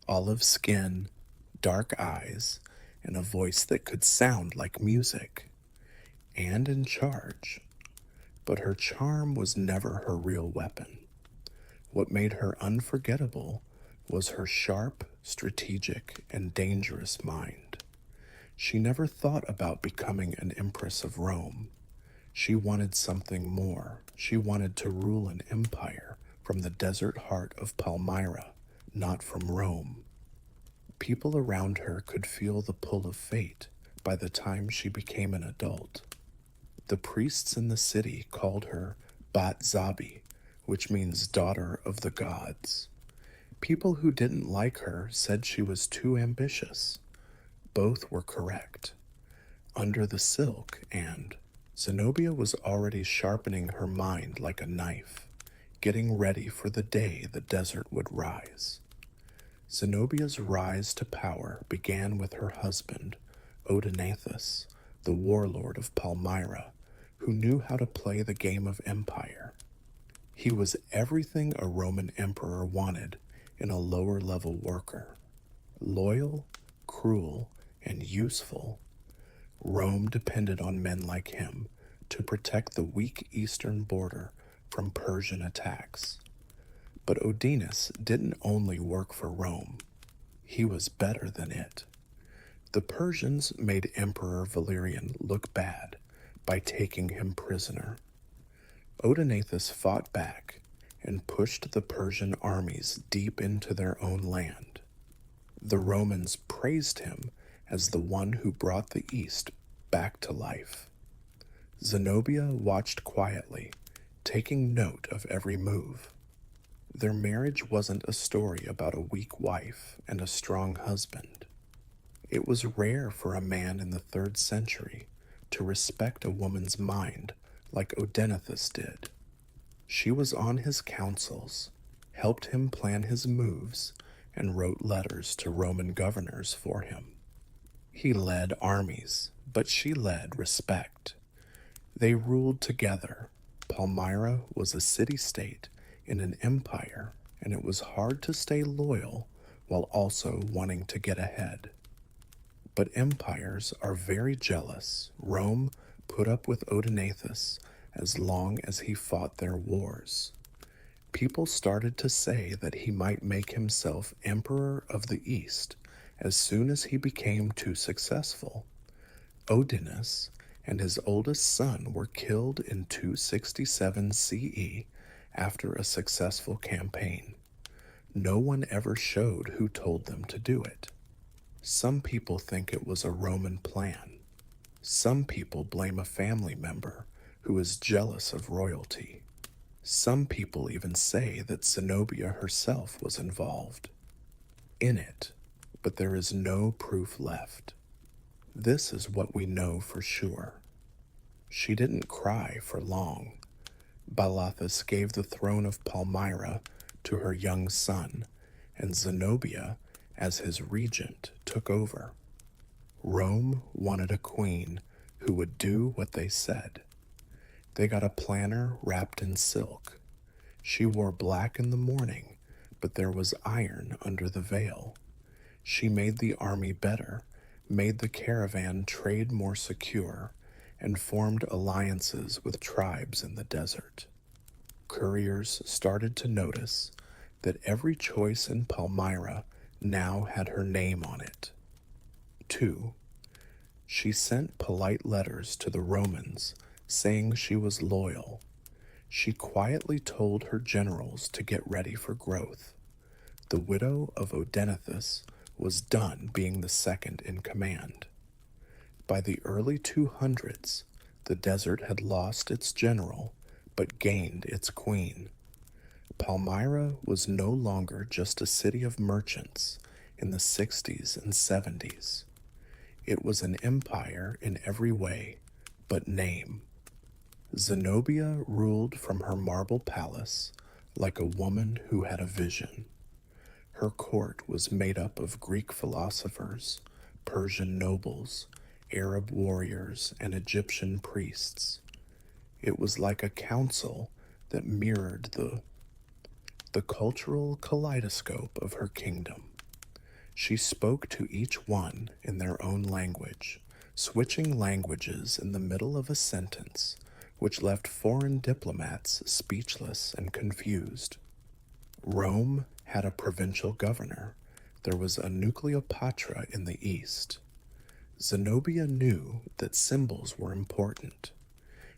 Olive skin, dark eyes, and a voice that could sound like music, and in charge. But her charm was never her real weapon. What made her unforgettable was her sharp, strategic, and dangerous mind. She never thought about becoming an empress of Rome. She wanted something more. She wanted to rule an empire from the desert heart of Palmyra, not from Rome. People around her could feel the pull of fate by the time she became an adult. The priests in the city called her Bat Zabi, which means daughter of the gods. People who didn't like her said she was too ambitious. Both were correct. Under the silk, and Zenobia was already sharpening her mind like a knife, getting ready for the day the desert would rise. Zenobia's rise to power began with her husband, Odaenathus, the warlord of Palmyra, who knew how to play the game of empire. He was everything a Roman emperor wanted in a lower level worker: loyal, cruel, and useful. Rome depended on men like him to protect the weak eastern border from Persian attacks. But Odenas didn't only work for Rome, he was better than it. The Persians made Emperor Valerian look bad by taking him prisoner. Odaenathus fought back and pushed the Persian armies deep into their own land. The Romans praised him as the one who brought the East back to life. Zenobia watched quietly, taking note of every move. Their marriage wasn't a story about a weak wife and a strong husband. It was rare for a man in the 3rd century to respect a woman's mind like Odenathus did. She was on his councils, helped him plan his moves, and wrote letters to Roman governors for him. He led armies, but she led respect. They ruled together. Palmyra was a city-state in an empire, and it was hard to stay loyal while also wanting to get ahead. But empires are very jealous. Rome put up with Odaenathus as long as he fought their wars. People started to say that he might make himself emperor of the East as soon as he became too successful. Odenas and his oldest son were killed in 267 CE after a successful campaign. No one ever showed who told them to do it. Some people think it was a Roman plan. Some people blame a family member who is jealous of royalty. Some people even say that Zenobia herself was involved in it, but there is no proof left. This is what we know for sure. She didn't cry for long. Balathus gave the throne of Palmyra to her young son, and Zenobia, as his regent, took over. Rome wanted a queen who would do what they said. They got a planner wrapped in silk. She wore black in the morning, but there was iron under the veil. She made the army better, made the caravan trade more secure, and formed alliances with tribes in the desert. Couriers started to notice that every choice in Palmyra now had her name on it. 2. She sent polite letters to the Romans saying she was loyal. She quietly told her generals to get ready for growth. The widow of Odenathus was done being the second in command. By the early 200s, the desert had lost its general but gained its queen. Palmyra was no longer just a city of merchants in the 60s and 70s. It was an empire in every way but name. Zenobia ruled from her marble palace like a woman who had a vision. Her court was made up of Greek philosophers, Persian nobles, Arab warriors, and Egyptian priests. It was like a council that mirrored the cultural kaleidoscope of her kingdom. She spoke to each one in their own language, switching languages in the middle of a sentence, which left foreign diplomats speechless and confused. Rome had a provincial governor. There was a Nucleopatra in the east. Zenobia knew that symbols were important.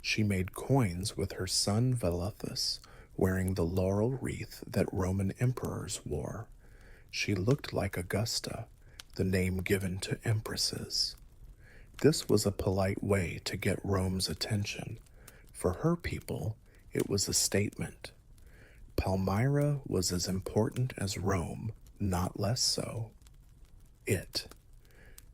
She made coins with her son Velethus, wearing the laurel wreath that Roman emperors wore. She looked like Augusta, the name given to empresses. This was a polite way to get Rome's attention. For her people, it was a statement. Palmyra was as important as Rome, not less so.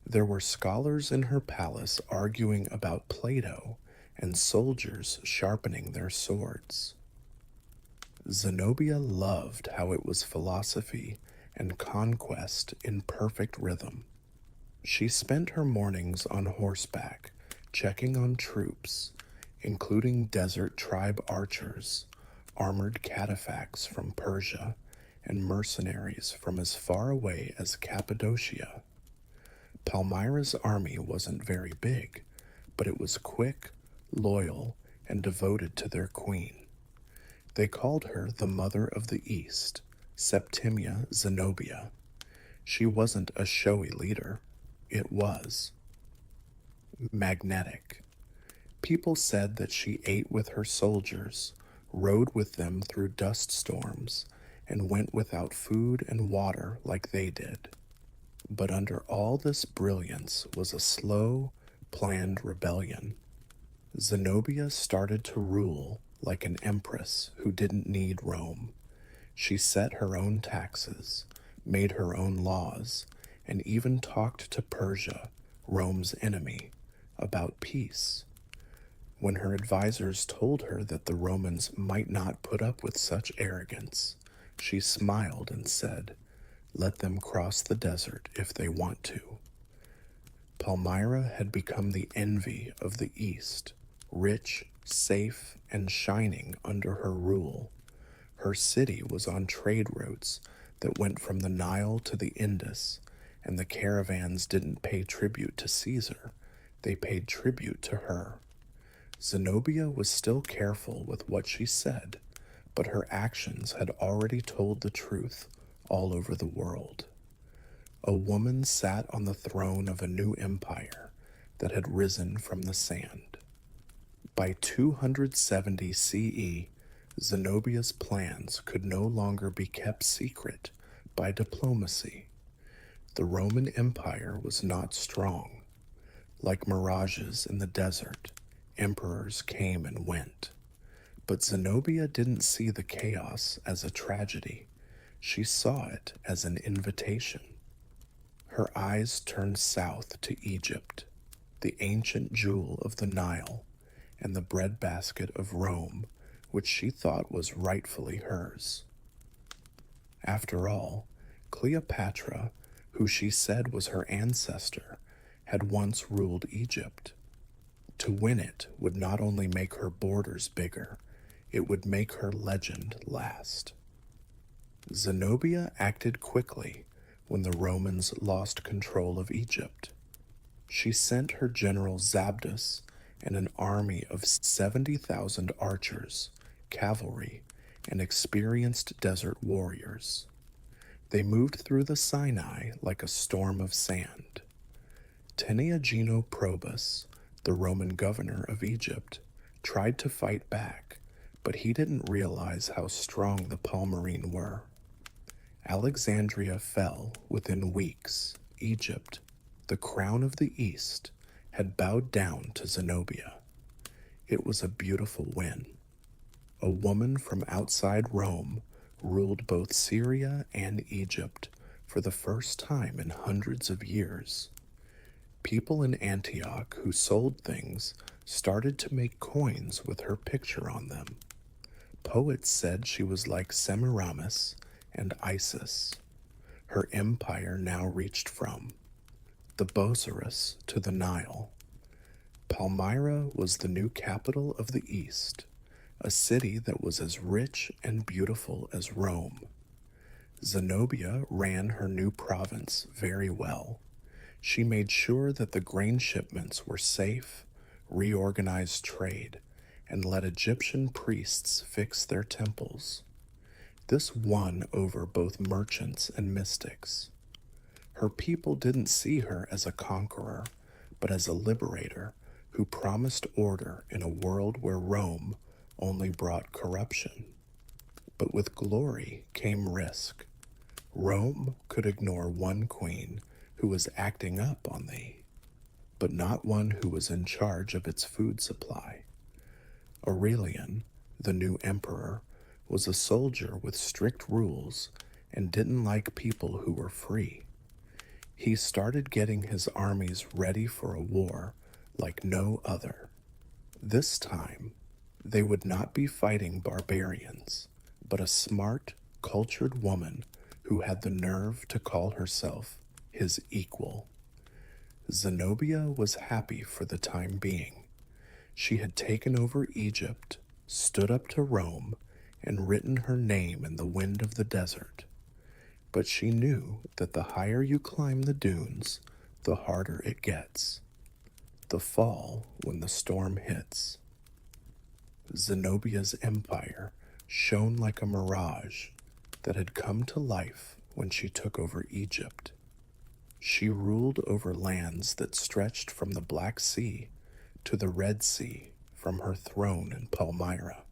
There were scholars in her palace arguing about Plato and soldiers sharpening their swords. Zenobia loved how it was philosophy and conquest in perfect rhythm. She spent her mornings on horseback, checking on troops, including desert tribe archers, armored cataphracts from Persia, and mercenaries from as far away as Cappadocia. Palmyra's army wasn't very big, but it was quick, loyal, and devoted to their queen. They called her the Mother of the East, Septimia Zenobia. She wasn't a showy leader. It was magnetic. People said that she ate with her soldiers, rode with them through dust storms, and went without food and water like they did. But under all this brilliance was a slow, planned rebellion. Zenobia started to rule like an empress who didn't need Rome. She set her own taxes, made her own laws, and even talked to Persia, Rome's enemy, about peace. When her advisors told her that the Romans might not put up with such arrogance, she smiled and said, "Let them cross the desert if they want to." Palmyra had become the envy of the East, rich, safe, and shining under her rule. Her city was on trade routes that went from the Nile to the Indus, and the caravans didn't pay tribute to Caesar, they paid tribute to her. Zenobia was still careful with what she said, but her actions had already told the truth all over the world. A woman sat on the throne of a new empire that had risen from the sand. By 270 CE, Zenobia's plans could no longer be kept secret by diplomacy. The Roman Empire was not strong. Like mirages in the desert, emperors came and went. But Zenobia didn't see the chaos as a tragedy. She saw it as an invitation. Her eyes turned south to Egypt, the ancient jewel of the Nile, and the breadbasket of Rome, which she thought was rightfully hers. After all, Cleopatra, who she said was her ancestor, had once ruled Egypt. To win it would not only make her borders bigger, it would make her legend last. Zenobia acted quickly when the Romans lost control of Egypt. She sent her general Zabdus and an army of 70,000 archers, cavalry, and experienced desert warriors. They moved through the Sinai like a storm of sand. Teneagino Probus, the Roman governor of Egypt, tried to fight back, but he didn't realize how strong the Palmyrene were. Alexandria fell within weeks. Egypt, the crown of the East, had bowed down to Zenobia. It was a beautiful win. A woman from outside Rome ruled both Syria and Egypt for the first time in hundreds of years. People in Antioch who sold things started to make coins with her picture on them. Poets said she was like Semiramis and Isis. Her empire now reached from the Bosphorus to the Nile. Palmyra was the new capital of the East, a city that was as rich and beautiful as Rome. Zenobia ran her new province very well. She made sure that the grain shipments were safe, reorganized trade, and let Egyptian priests fix their temples. This won over both merchants and mystics. Her people didn't see her as a conqueror, but as a liberator who promised order in a world where Rome only brought corruption. But with glory came risk. Rome could ignore one queen who was acting up on thee, but not one who was in charge of its food supply. Aurelian, the new emperor, was a soldier with strict rules and didn't like people who were free. He started getting his armies ready for a war like no other. This time, they would not be fighting barbarians, but a smart, cultured woman who had the nerve to call herself his equal. Zenobia was happy for the time being. She had taken over Egypt, stood up to Rome, and written her name in the wind of the desert. But she knew that the higher you climb the dunes, the harder it gets. The fall when the storm hits. Zenobia's empire shone like a mirage that had come to life when she took over Egypt. She ruled over lands that stretched from the Black Sea to the Red Sea from her throne in Palmyra.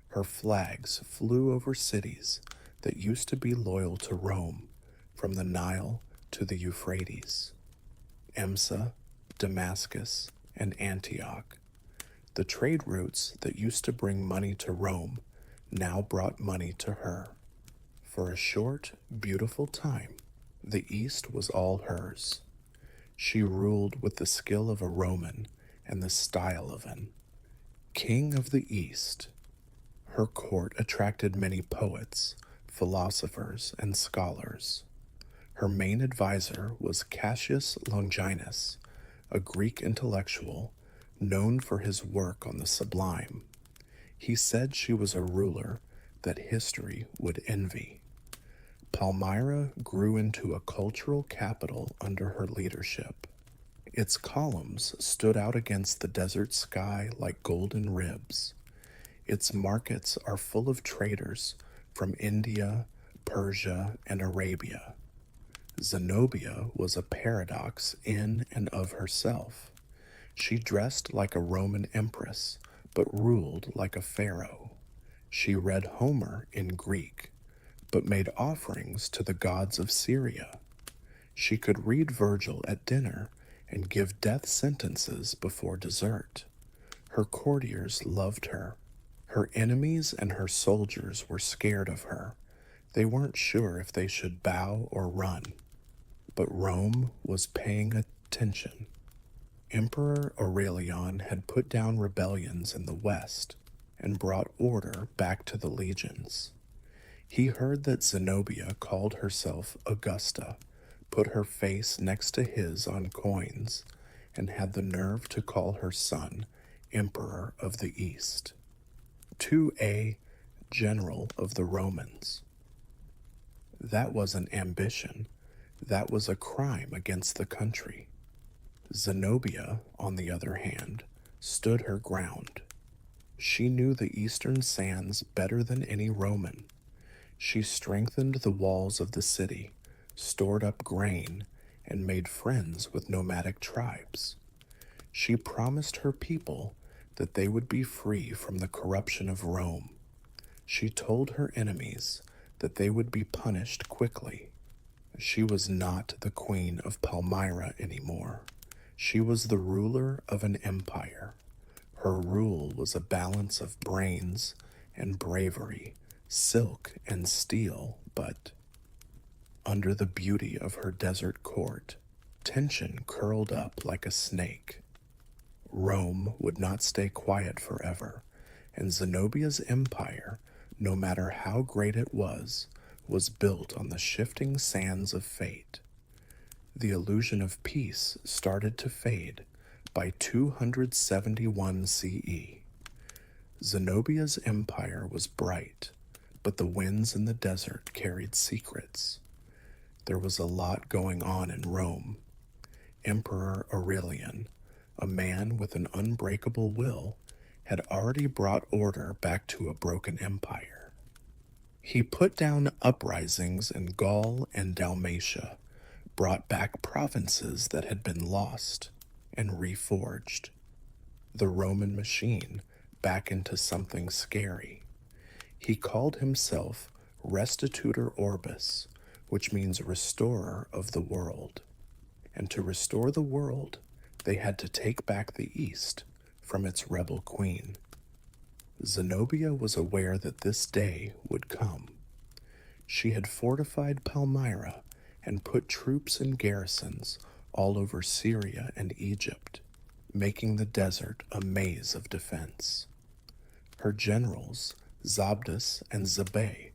Her flags flew over cities that used to be loyal to Rome, from the Nile to the Euphrates. Emsa, Damascus, and Antioch. The trade routes that used to bring money to Rome now brought money to her. For a short, beautiful time, the East was all hers. She ruled with the skill of a Roman and the style of an king of the East. Her court attracted many poets, philosophers, and scholars. Her main advisor was Cassius Longinus, a Greek intellectual known for his work on the sublime. He said she was a ruler that history would envy. Palmyra grew into a cultural capital under her leadership. Its columns stood out against the desert sky like golden ribs. Its markets are full of traders from India, Persia, and Arabia. Zenobia was a paradox in and of herself. She dressed like a Roman empress, but ruled like a pharaoh. She read Homer in Greek, but made offerings to the gods of Syria. She could read Virgil at dinner and give death sentences before dessert. Her courtiers loved her. Her enemies and her soldiers were scared of her. They weren't sure if they should bow or run. But Rome was paying attention. Emperor Aurelian had put down rebellions in the west and brought order back to the legions. He heard that Zenobia called herself Augusta, put her face next to his on coins, and had the nerve to call her son Emperor of the East. To a general of the Romans. That wasn't ambition, that was a crime against the country. Zenobia, on the other hand, stood her ground. She knew the eastern sands better than any Roman. She strengthened the walls of the city, stored up grain, and made friends with nomadic tribes. She promised her people that they would be free from the corruption of Rome. She told her enemies that they would be punished quickly. She was not the queen of Palmyra anymore. She was the ruler of an empire. Her rule was a balance of brains and bravery, silk and steel, but under the beauty of her desert court, tension curled up like a snake. Rome would not stay quiet forever, and Zenobia's empire, no matter how great it was built on the shifting sands of fate. The illusion of peace started to fade by 271 CE. Zenobia's empire was bright, but the winds in the desert carried secrets. There was a lot going on in Rome. Emperor Aurelian, a man with an unbreakable will, had already brought order back to a broken empire. He put down uprisings in Gaul and Dalmatia, brought back provinces that had been lost, and reforged the Roman machine back into something scary. He called himself Restitutor Orbis, which means restorer of the world. And to restore the world, they had to take back the East from its rebel queen. Zenobia was aware that this day would come. She had fortified Palmyra and put troops and garrisons all over Syria and Egypt, making the desert a maze of defense. Her generals, Zabdas and Zabay,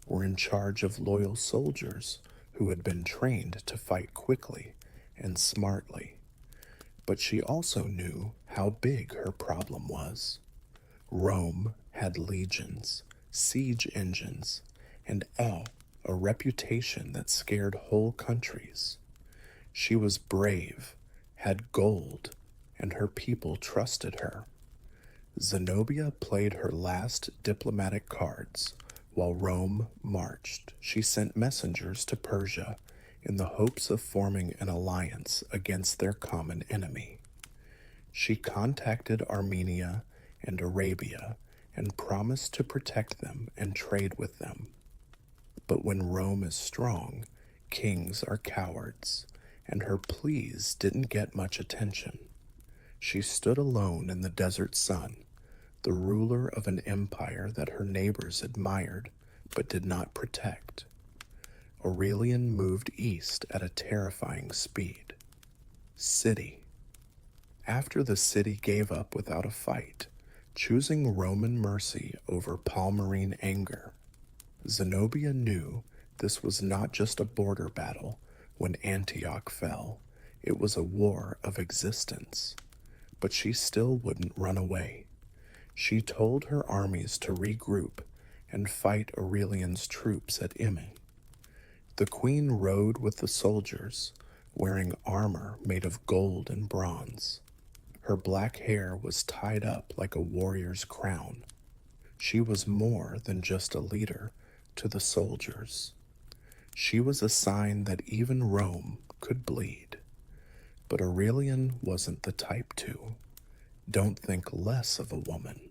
were in charge of loyal soldiers who had been trained to fight quickly and smartly. But she also knew how big her problem was. Rome had legions, siege engines, and a reputation that scared whole countries. She was brave, had gold, and her people trusted her. Zenobia played her last diplomatic cards while Rome marched. She sent messengers to Persia in the hopes of forming an alliance against their common enemy. She contacted Armenia and Arabia and promised to protect them and trade with them. But when Rome is strong, kings are cowards, and her pleas didn't get much attention. She stood alone in the desert sun, the ruler of an empire that her neighbors admired but did not protect. Aurelian moved east at a terrifying speed. City. After the city gave up without a fight, choosing Roman mercy over Palmyrene anger, Zenobia knew this was not just a border battle when Antioch fell. It was a war of existence. But she still wouldn't run away. She told her armies to regroup and fight Aurelian's troops at Emme. The queen rode with the soldiers, wearing armor made of gold and bronze. Her black hair was tied up like a warrior's crown. She was more than just a leader to the soldiers. She was a sign that even Rome could bleed. But Aurelian wasn't the type to. Don't think less of a woman.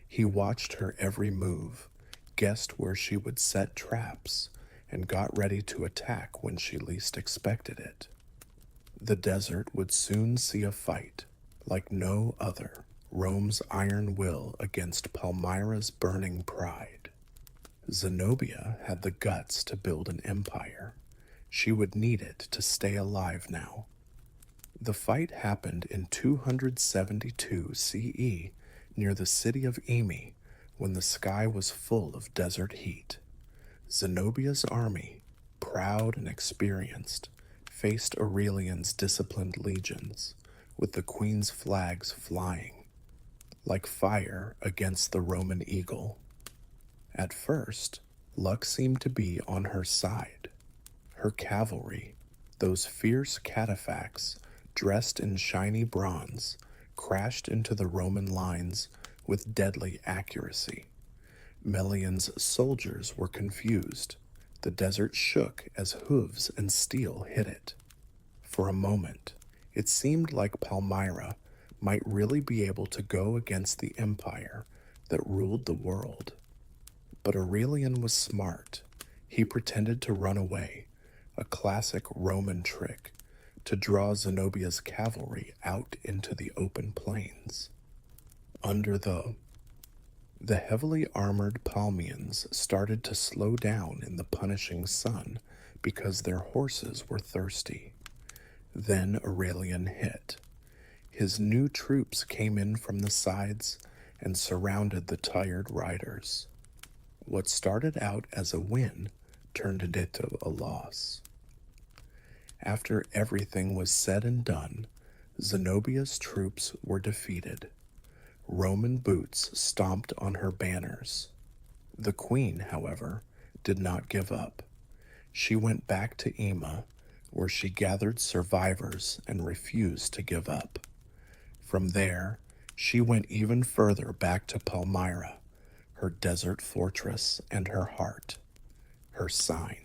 He watched her every move, guessed where she would set traps, and got ready to attack when she least expected it. The desert would soon see a fight like no other, Rome's iron will against Palmyra's burning pride. Zenobia had the guts to build an empire. She would need it to stay alive now. The fight happened in 272 CE near the city of Emi, when the sky was full of desert heat. Zenobia's army, proud and experienced, faced Aurelian's disciplined legions, with the queen's flags flying, like fire against the Roman eagle. At first, luck seemed to be on her side. Her cavalry, those fierce cataphracts dressed in shiny bronze, crashed into the Roman lines with deadly accuracy. Melian's soldiers were confused. The desert shook as hooves and steel hit it. For a moment, it seemed like Palmyra might really be able to go against the empire that ruled the world. But Aurelian was smart. He pretended to run away, a classic Roman trick, to draw Zenobia's cavalry out into the open plains. Under the heavily armored Palmians started to slow down in the punishing sun because their horses were thirsty. Then Aurelian hit. His new troops came in from the sides and surrounded the tired riders. What started out as a win turned into a loss. After everything was said and done, Zenobia's troops were defeated. Roman boots stomped on her banners. The queen, however, did not give up. She went back to Ema, where she gathered survivors and refused to give up. From there, she went even further back to Palmyra, her desert fortress and her heart, her sign.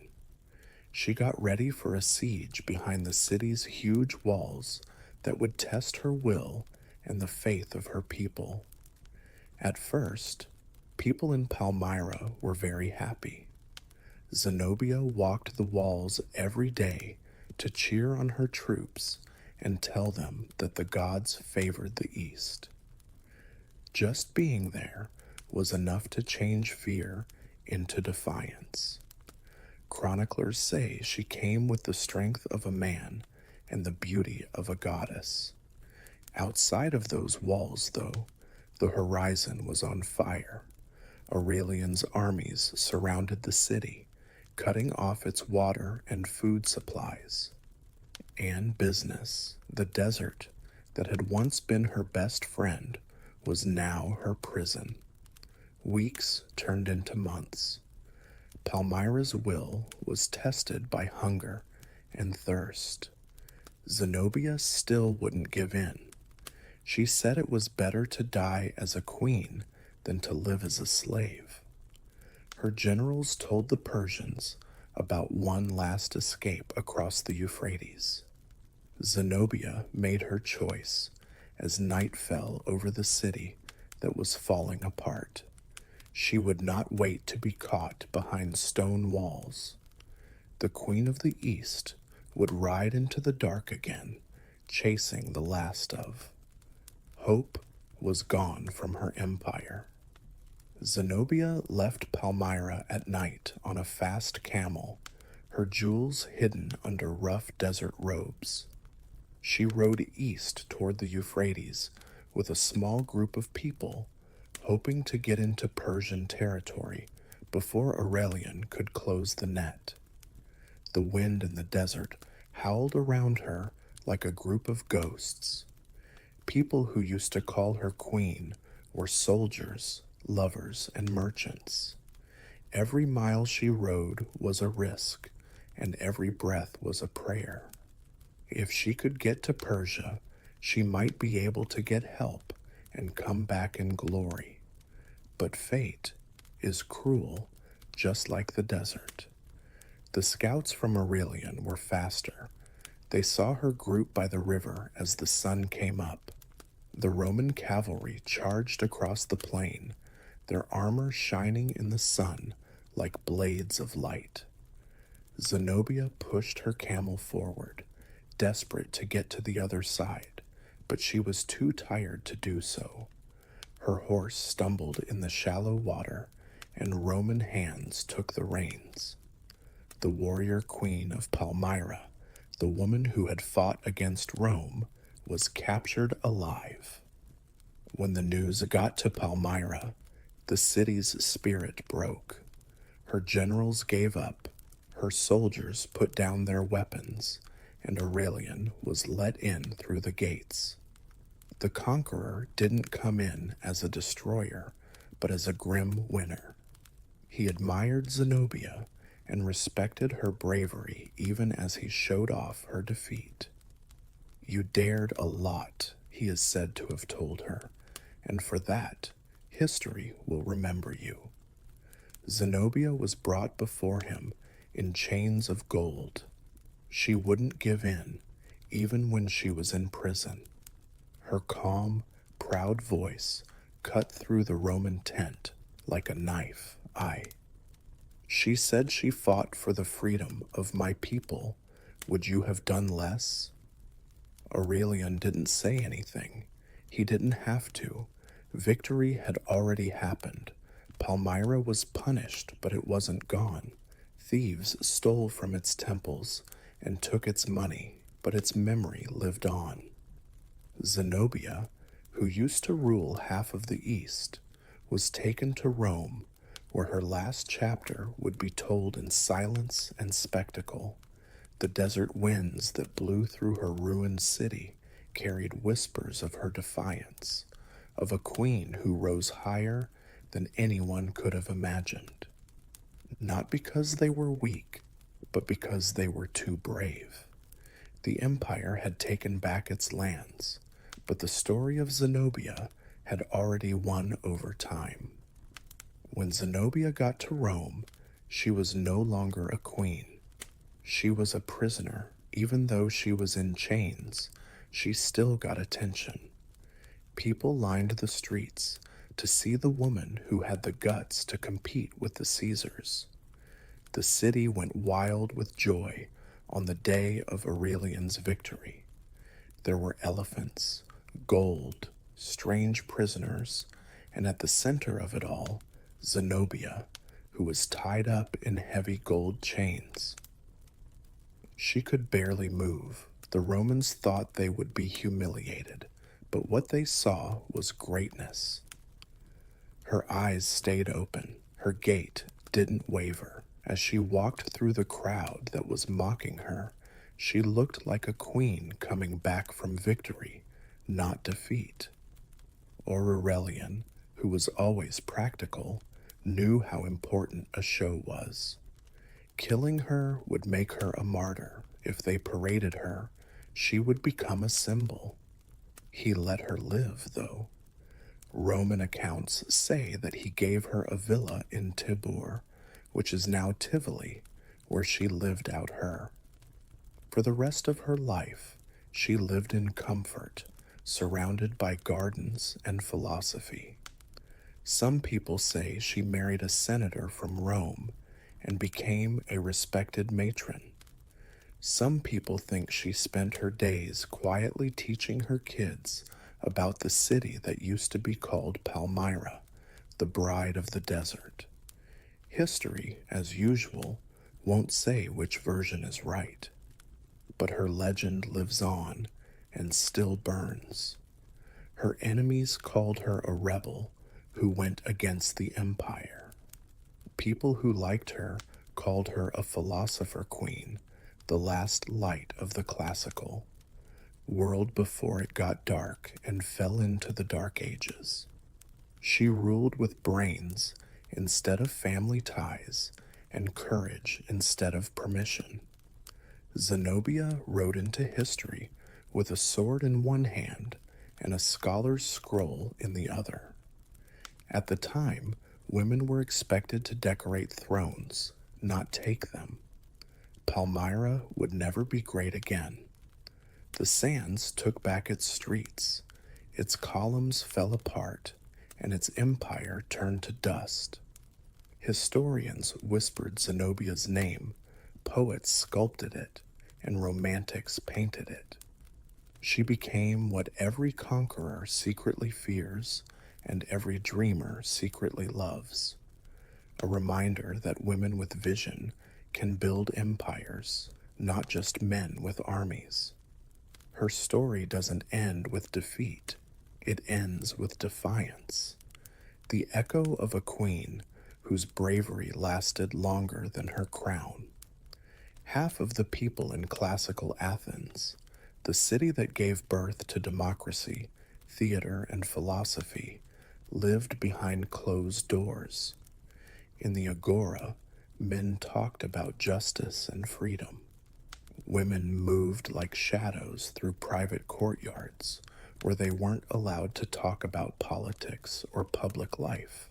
She got ready for a siege behind the city's huge walls that would test her will and the faith of her people. At first, people in Palmyra were very happy. Zenobia walked the walls every day to cheer on her troops and tell them that the gods favored the East. Just being there was enough to change fear into defiance. Chroniclers say she came with the strength of a man and the beauty of a goddess. Outside of those walls, though, the horizon was on fire. Aurelian's armies surrounded the city, cutting off its water and food supplies. And business, the desert that had once been her best friend, was now her prison. Weeks turned into months. Palmyra's will was tested by hunger and thirst. Zenobia still wouldn't give in. She said it was better to die as a queen than to live as a slave. Her generals told the Persians about one last escape across the Euphrates. Zenobia made her choice as night fell over the city that was falling apart. She would not wait to be caught behind stone walls. The Queen of the East would ride into the dark again, chasing the last of. Hope was gone from her empire. Zenobia left Palmyra at night on a fast camel, her jewels hidden under rough desert robes. She rode east toward the Euphrates with a small group of people, hoping to get into Persian territory before Aurelian could close the net. The wind in the desert howled around her like a group of ghosts. People who used to call her queen were soldiers, lovers, and merchants. Every mile she rode was a risk, and every breath was a prayer. If she could get to Persia, she might be able to get help and come back in glory. But fate is cruel, just like the desert. The scouts from Aurelian were faster. They saw her group by the river as the sun came up. The Roman cavalry charged across the plain, their armor shining in the sun like blades of light. Zenobia pushed her camel forward, desperate to get to the other side, but she was too tired to do so. Her horse stumbled in the shallow water, and Roman hands took the reins. The warrior queen of Palmyra, the woman who had fought against Rome, was captured alive. When the news got to Palmyra, the city's spirit broke. Her generals gave up, her soldiers put down their weapons, and Aurelian was let in through the gates. The conqueror didn't come in as a destroyer, but as a grim winner. He admired Zenobia and respected her bravery even as he showed off her defeat. You dared a lot, he is said to have told her, and for that, history will remember you. Zenobia was brought before him in chains of gold. She wouldn't give in, even when she was in prison. Her calm, proud voice cut through the Roman tent like a knife. She said she fought for the freedom of my people. Would you have done less? Aurelian didn't say anything. He didn't have to. Victory had already happened. Palmyra was punished, but it wasn't gone. Thieves stole from its temples and took its money, but its memory lived on. Zenobia, who used to rule half of the East, was taken to Rome, where her last chapter would be told in silence and spectacle. The desert winds that blew through her ruined city carried whispers of her defiance, of a queen who rose higher than anyone could have imagined. Not because they were weak, but because they were too brave. The empire had taken back its lands, but the story of Zenobia had already won over time. When Zenobia got to Rome, she was no longer a queen. She was a prisoner. Even though she was in chains, she still got attention. People lined the streets to see the woman who had the guts to compete with the Caesars. The city went wild with joy on the day of Aurelian's victory. There were elephants, gold, strange prisoners, and at the center of it all, Zenobia, who was tied up in heavy gold chains. She could barely move. The Romans thought they would be humiliated, but what they saw was greatness. Her eyes stayed open. Her gait didn't waver. As she walked through the crowd that was mocking her, she looked like a queen coming back from victory, not defeat. Or Aurelian, who was always practical, knew how important a show was. Killing her would make her a martyr. If they paraded her, she would become a symbol. He let her live, though. Roman accounts say that he gave her a villa in Tibur, which is now Tivoli, where she lived out her. For the rest of her life, she lived in comfort, surrounded by gardens and philosophy. Some people say she married a senator from Rome and became a respected matron. Some people think she spent her days quietly teaching her kids about the city that used to be called Palmyra, the bride of the desert. History, as usual, won't say which version is right, but her legend lives on and still burns. Her enemies called her a rebel who went against the empire. People who liked her called her a philosopher queen, the last light of the classical world before it got dark and fell into the dark ages. She ruled with brains instead of family ties and courage instead of permission. Zenobia rode into history with a sword in one hand and a scholar's scroll in the other. At the time, women were expected to decorate thrones, not take them. Palmyra would never be great again. The sands took back its streets, its columns fell apart, and its empire turned to dust. Historians whispered Zenobia's name, poets sculpted it, and romantics painted it. She became what every conqueror secretly fears and every dreamer secretly loves. A reminder that women with vision can build empires, not just men with armies. Her story doesn't end with defeat. It ends with defiance, the echo of a queen whose bravery lasted longer than her crown. Half of the people in classical Athens, the city that gave birth to democracy, theater, and philosophy, lived behind closed doors. In the agora, men talked about justice and freedom. Women moved like shadows through private courtyards where they weren't allowed to talk about politics or public life.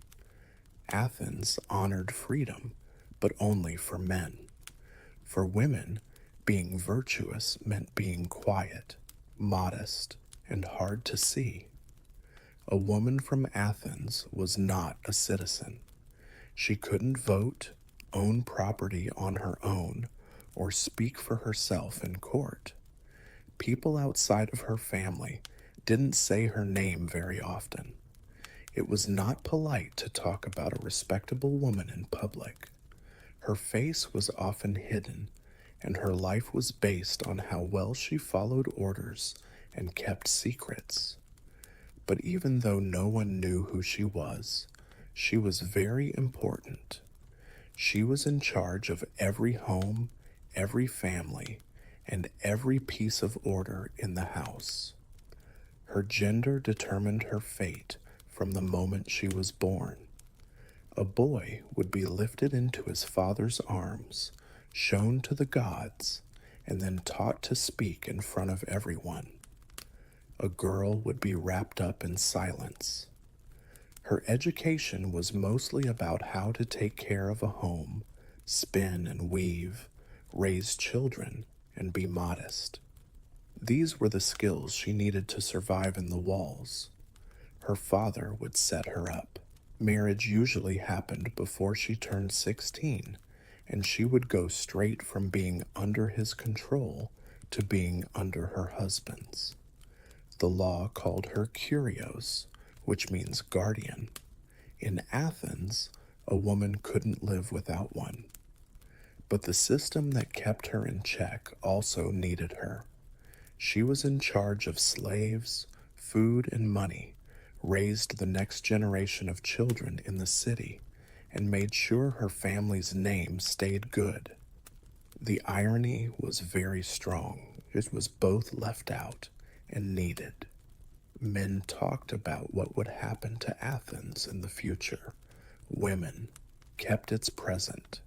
Athens honored freedom, but only for men. For women, being virtuous meant being quiet, modest, and hard to see. A woman from Athens was not a citizen. She couldn't vote, own property on her own, or speak for herself in court. People outside of her family didn't say her name very often. It was not polite to talk about a respectable woman in public. Her face was often hidden, and her life was based on how well she followed orders and kept secrets. But even though no one knew who she was very important. She was in charge of every home, every family, and every piece of order in the house. Her gender determined her fate from the moment she was born. A boy would be lifted into his father's arms, shown to the gods, and then taught to speak in front of everyone. A girl would be wrapped up in silence. Her education was mostly about how to take care of a home, spin and weave, raise children, and be modest. These were the skills she needed to survive in the walls. Her father would set her up. Marriage usually happened before she turned 16, and she would go straight from being under his control to being under her husband's. The law called her Kyrios, which means guardian. In Athens, a woman couldn't live without one. But the system that kept her in check also needed her. She was in charge of slaves, food, and money, raised the next generation of children in the city, and made sure her family's name stayed good. The irony was very strong. It was both left out and needed. Men talked about what would happen to Athens in the future. Women kept its present.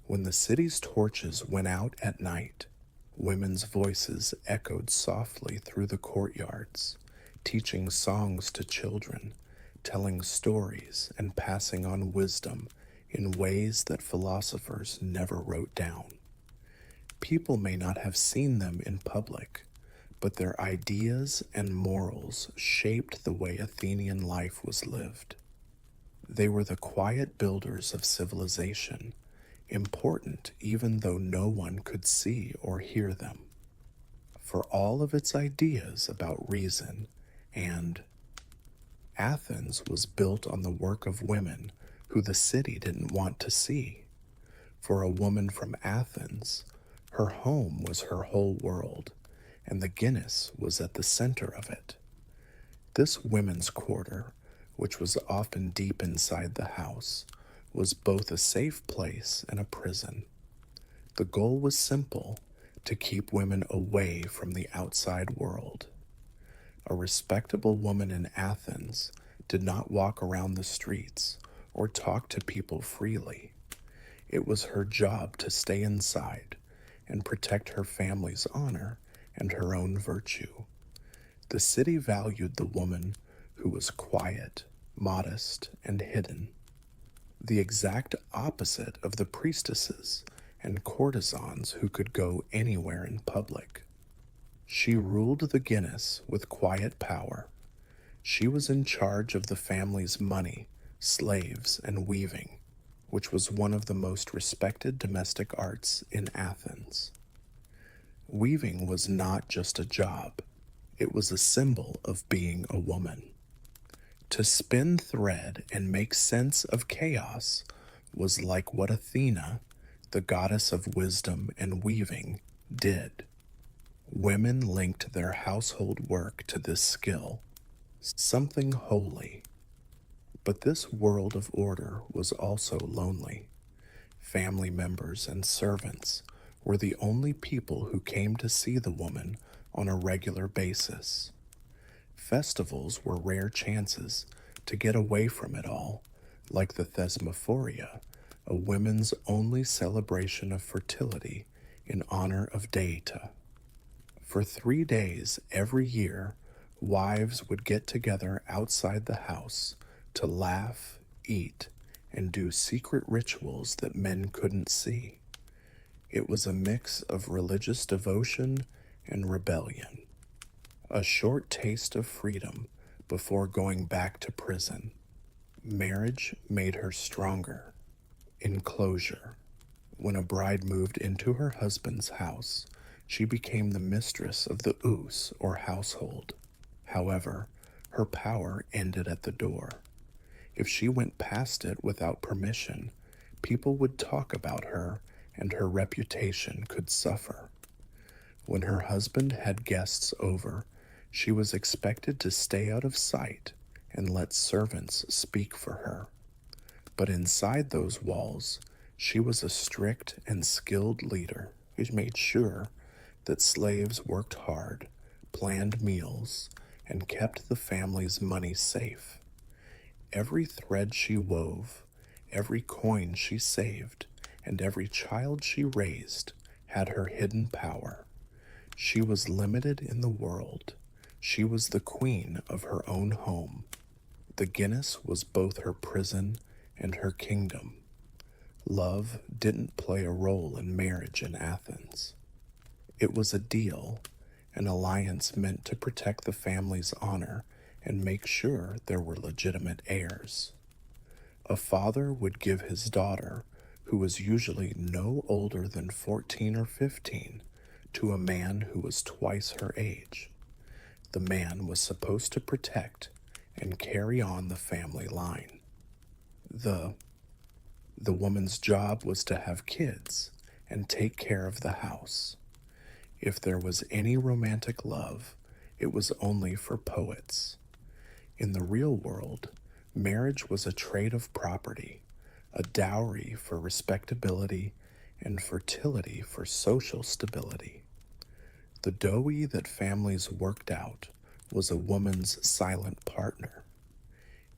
When the city's torches went out at night, women's voices echoed softly through the courtyards, teaching songs to children, telling stories, and passing on wisdom in ways that philosophers never wrote down. People may not have seen them in public, but their ideas and morals shaped the way Athenian life was lived. They were the quiet builders of civilization, important even though no one could see or hear them. For all of its ideas about reason and Athens was built on the work of women who the city didn't want to see. For a woman from Athens, her home was her whole world, and the Guinness was at the center of it. This women's quarter, which was often deep inside the house, was both a safe place and a prison. The goal was simple: to keep women away from the outside world. A respectable woman in Athens did not walk around the streets or talk to people freely. It was her job to stay inside and protect her family's honor and her own virtue. The city valued the woman who was quiet, modest, and hidden, the exact opposite of the priestesses and courtesans who could go anywhere in public. She ruled the Guinness with quiet power. She was in charge of the family's money, slaves, and weaving, which was one of the most respected domestic arts in Athens. Weaving was not just a job, it was a symbol of being a woman. To spin thread and make sense of chaos was like what Athena, the goddess of wisdom and weaving, did. Women linked their household work to this skill. something holy. But this world of order was also lonely. Family members and servants were the only people who came to see the woman on a regular basis. Festivals were rare chances to get away from it all, like the Thesmophoria, a women's only celebration of fertility in honor of Deita. For 3 days every year, wives would get together outside the house to laugh, eat, and do secret rituals that men couldn't see. It was a mix of religious devotion and rebellion, a short taste of freedom before going back to prison. Marriage made her stronger. Enclosure. When a bride moved into her husband's house, she became the mistress of the us, or household. However, her power ended at the door. If she went past it without permission, people would talk about her and her reputation could suffer. When her husband had guests over, she was expected to stay out of sight and let servants speak for her. But inside those walls, she was a strict and skilled leader who made sure that slaves worked hard, planned meals, and kept the family's money safe. Every thread she wove, every coin she saved, and every child she raised had her hidden power. She was limited in the world. She was the queen of her own home. The Guinness was both her prison and her kingdom. Love didn't play a role in marriage in Athens. It was a deal, an alliance meant to protect the family's honor and make sure there were legitimate heirs. A father would give his daughter, who was usually no older than 14 or 15, to a man who was twice her age. The man was supposed to protect and carry on the family line. The woman's job was to have kids and take care of the house. If there was any romantic love, it was only for poets. In the real world, marriage was a trade of property, a dowry for respectability, and fertility for social stability. The doughy that families worked out was a woman's silent partner.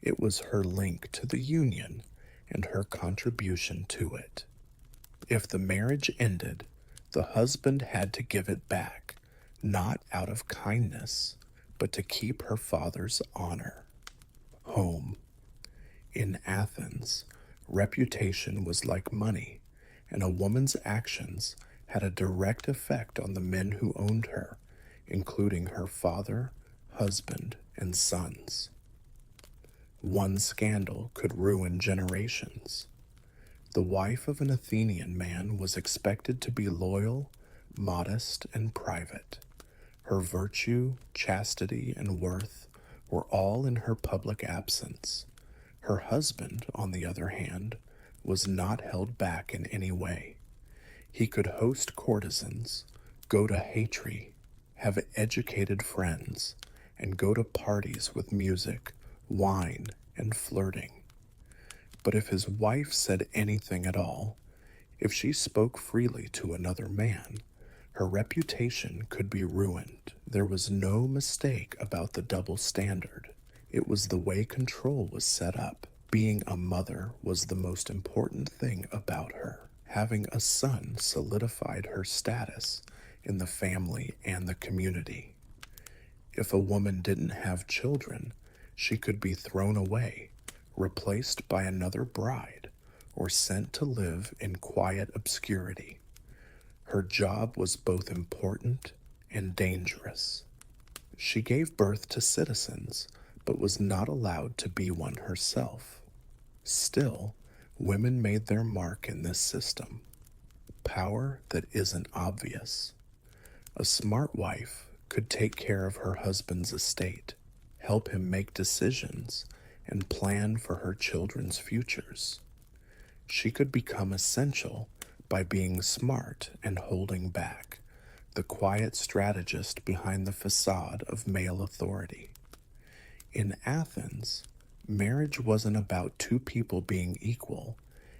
It was her link to the union and her contribution to it. If the marriage ended, the husband had to give it back, not out of kindness, but to keep her father's honor. Home. In Athens, reputation was like money, and a woman's actions had a direct effect on the men who owned her, including her father, husband, and sons. One scandal could ruin generations. The wife of an Athenian man was expected to be loyal, modest, and private. Her virtue, chastity, and worth were all in her public absence. Her husband, on the other hand, was not held back in any way. He could host courtesans, go to Hatri, have educated friends, and go to parties with music, wine, and flirting. But if his wife said anything at all, if she spoke freely to another man, her reputation could be ruined. There was no mistake about the double standard. It was the way control was set up. Being a mother was the most important thing about her. Having a son solidified her status in the family and the community. If a woman didn't have children, she could be thrown away, replaced by another bride, or sent to live in quiet obscurity. Her job was both important and dangerous. She gave birth to citizens, but was not allowed to be one herself. Still, women made their mark in this system. Power that isn't obvious. A smart wife could take care of her husband's estate, help him make decisions, and plan for her children's futures. She could become essential by being smart and holding back, the quiet strategist behind the facade of male authority. In Athens, marriage wasn't about two people being equal,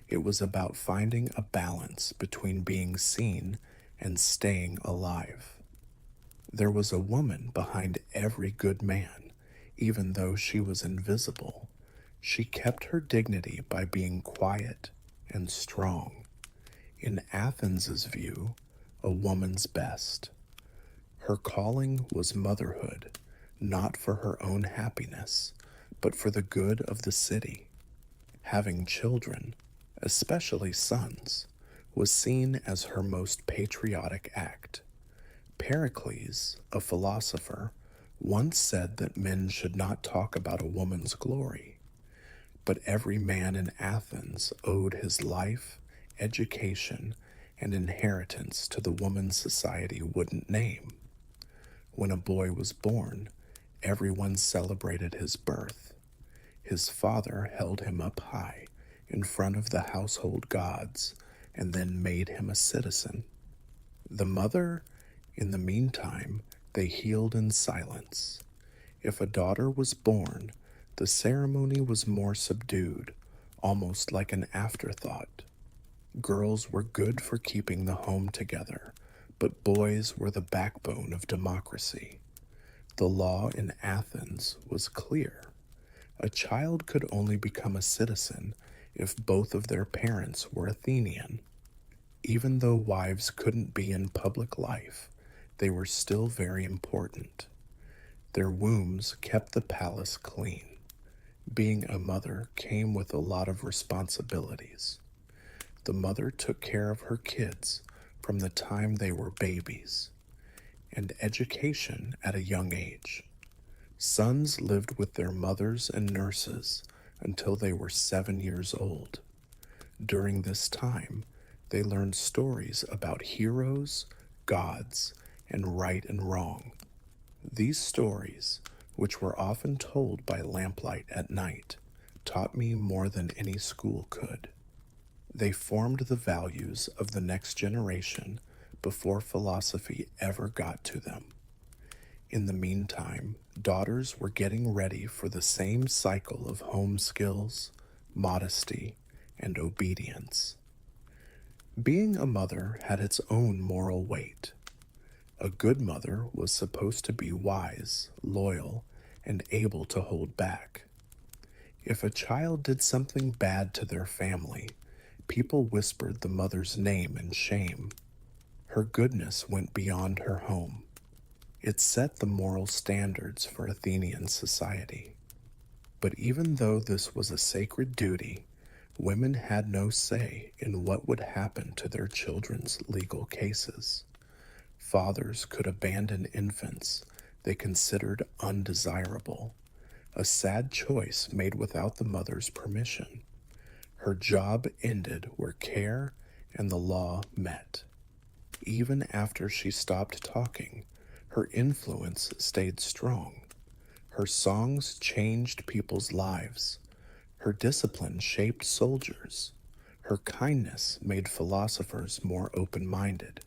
it was about finding a balance between being seen and staying alive. There was a woman behind every good man, even though she was invisible. She kept her dignity by being quiet and strong. In Athens's view, a woman's best. Her calling was motherhood, not for her own happiness, but for the good of the city. Having children, especially sons, was seen as her most patriotic act. Pericles, a philosopher, once said that men should not talk about a woman's glory, but every man in Athens owed his life, education, and inheritance to the woman society wouldn't name. When a boy was born, everyone celebrated his birth. His father held him up high in front of the household gods and then made him a citizen. The mother, in the meantime, they healed in silence. If a daughter was born, the ceremony was more subdued, almost like an afterthought. Girls were good for keeping the home together, but boys were the backbone of democracy. The law in Athens was clear. A child could only become a citizen if both of their parents were Athenian. Even though wives couldn't be in public life, they were still very important. Their wombs kept the palace clean. Being a mother came with a lot of responsibilities. The mother took care of her kids from the time they were babies, and education at a young age. Sons lived with their mothers and nurses until they were 7 years old. During this time, they learned stories about heroes, gods, and right and wrong. These stories, which were often told by lamplight at night, taught me more than any school could. They formed the values of the next generation before philosophy ever got to them. In the meantime, daughters were getting ready for the same cycle of home skills, modesty, and obedience. Being a mother had its own moral weight. A good mother was supposed to be wise, loyal, and able to hold back. If a child did something bad to their family, people whispered the mother's name in shame. Her goodness went beyond her home. It set the moral standards for Athenian society. But even though this was a sacred duty, women had no say in what would happen to their children's legal cases. Fathers could abandon infants they considered undesirable, a sad choice made without the mother's permission. Her job ended where care and the law met. Even after she stopped talking, her influence stayed strong. Her songs changed people's lives. Her discipline shaped soldiers. Her kindness made philosophers more open-minded.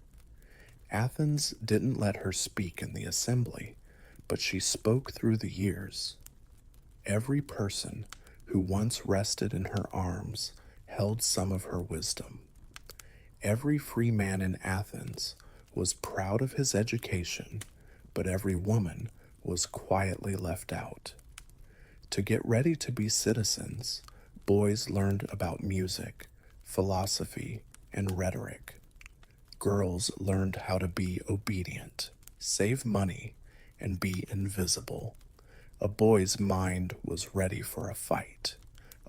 Athens didn't let her speak in the assembly, but she spoke through the years. Every person who once rested in her arms held some of her wisdom. Every free man in Athens was proud of his education, but every woman was quietly left out. To get ready to be citizens, boys learned about music, philosophy, and rhetoric. Girls learned how to be obedient, save money, and be invisible. A boy's mind was ready for a fight.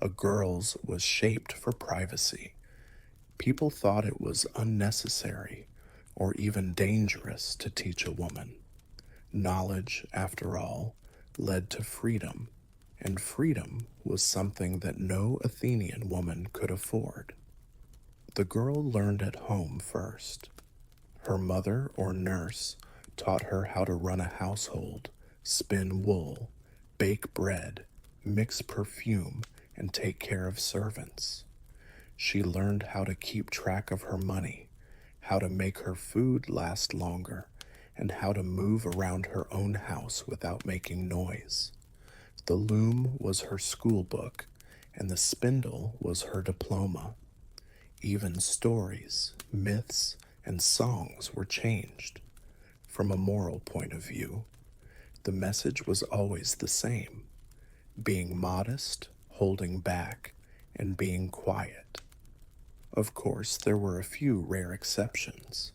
A girl's was shaped for privacy. People thought it was unnecessary or even dangerous to teach a woman. Knowledge, after all, led to freedom, and freedom was something that no Athenian woman could afford. The girl learned at home first. Her mother or nurse taught her how to run a household, spin wool, bake bread, mix perfume, and take care of servants. She learned how to keep track of her money, how to make her food last longer, and how to move around her own house without making noise. The loom was her school book, and the spindle was her diploma. Even stories, myths, and songs were changed. From a moral point of view, the message was always the same: being modest, holding back, and being quiet. Of course, there were a few rare exceptions.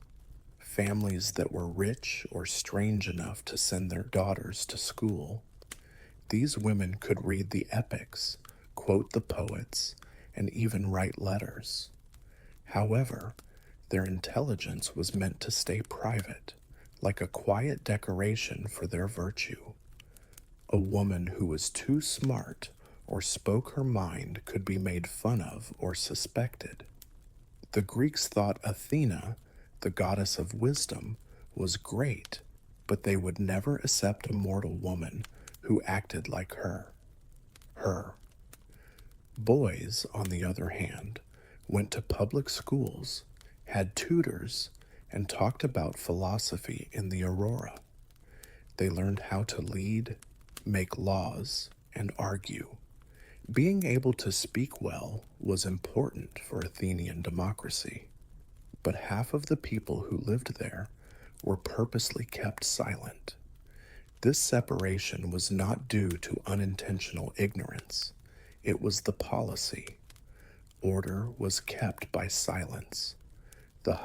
Families that were rich or strange enough to send their daughters to school. These women could read the epics, quote the poets, and even write letters. However, their intelligence was meant to stay private, like a quiet decoration for their virtue. A woman who was too smart or spoke her mind could be made fun of or suspected. The Greeks thought Athena, the goddess of wisdom, was great, but they would never accept a mortal woman who acted like her. Boys, on the other hand, went to public schools, had tutors, and talked about philosophy in the aurora. They learned how to lead, make laws, and argue. Being able to speak well was important for Athenian democracy, but half of the people who lived there were purposely kept silent. This separation was not due to unintentional ignorance. It was the policy. Order was kept by silence. The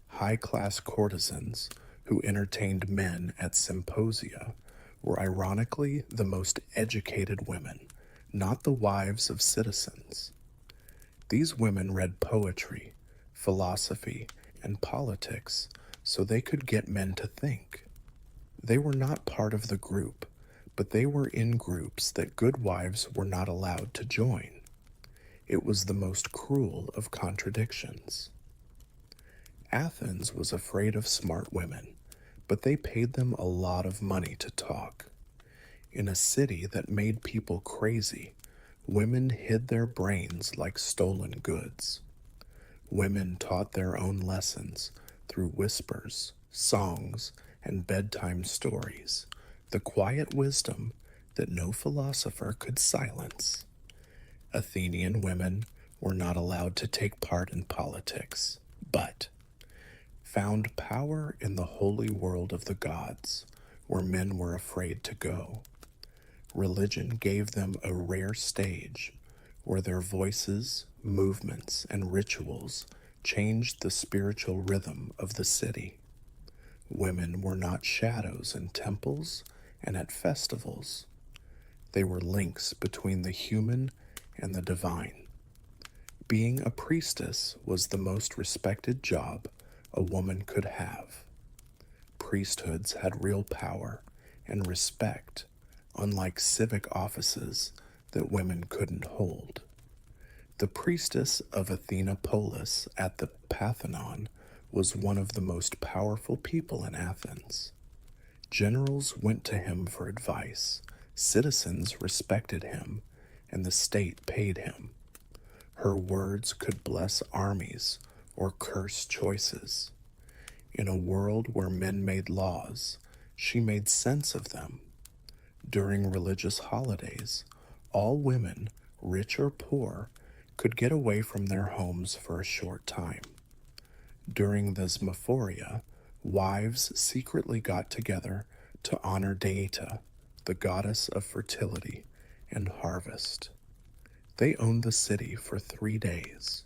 high-class courtesans who entertained men at symposia were ironically the most educated women, not the wives of citizens. These women read poetry, philosophy, and politics so they could get men to think. They were not part of the group, but they were in groups that good wives were not allowed to join. It was the most cruel of contradictions. Athens was afraid of smart women, but they paid them a lot of money to talk. In a city that made people crazy, women hid their brains like stolen goods. Women taught their own lessons through whispers, songs, and bedtime stories, the quiet wisdom that no philosopher could silence. Athenian women were not allowed to take part in politics, but found power in the holy world of the gods, where men were afraid to go. Religion gave them a rare stage where their voices, movements, and rituals changed the spiritual rhythm of the city. Women were not shadows in temples and at festivals. They were links between the human and the divine. Being a priestess was the most respected job a woman could have. Priesthoods had real power and respect, unlike civic offices that women couldn't hold. The priestess of Athenopolis at the Parthenon was one of the most powerful people in Athens. Generals went to him for advice, citizens respected him, and the state paid him. Her words could bless armies or curse choices. In a world where men made laws, she made sense of them. During religious holidays, all women, rich or poor, could get away from their homes for a short time. During the Zmaphoria, wives secretly got together to honor Deita, the goddess of fertility and harvest. They owned the city for 3 days.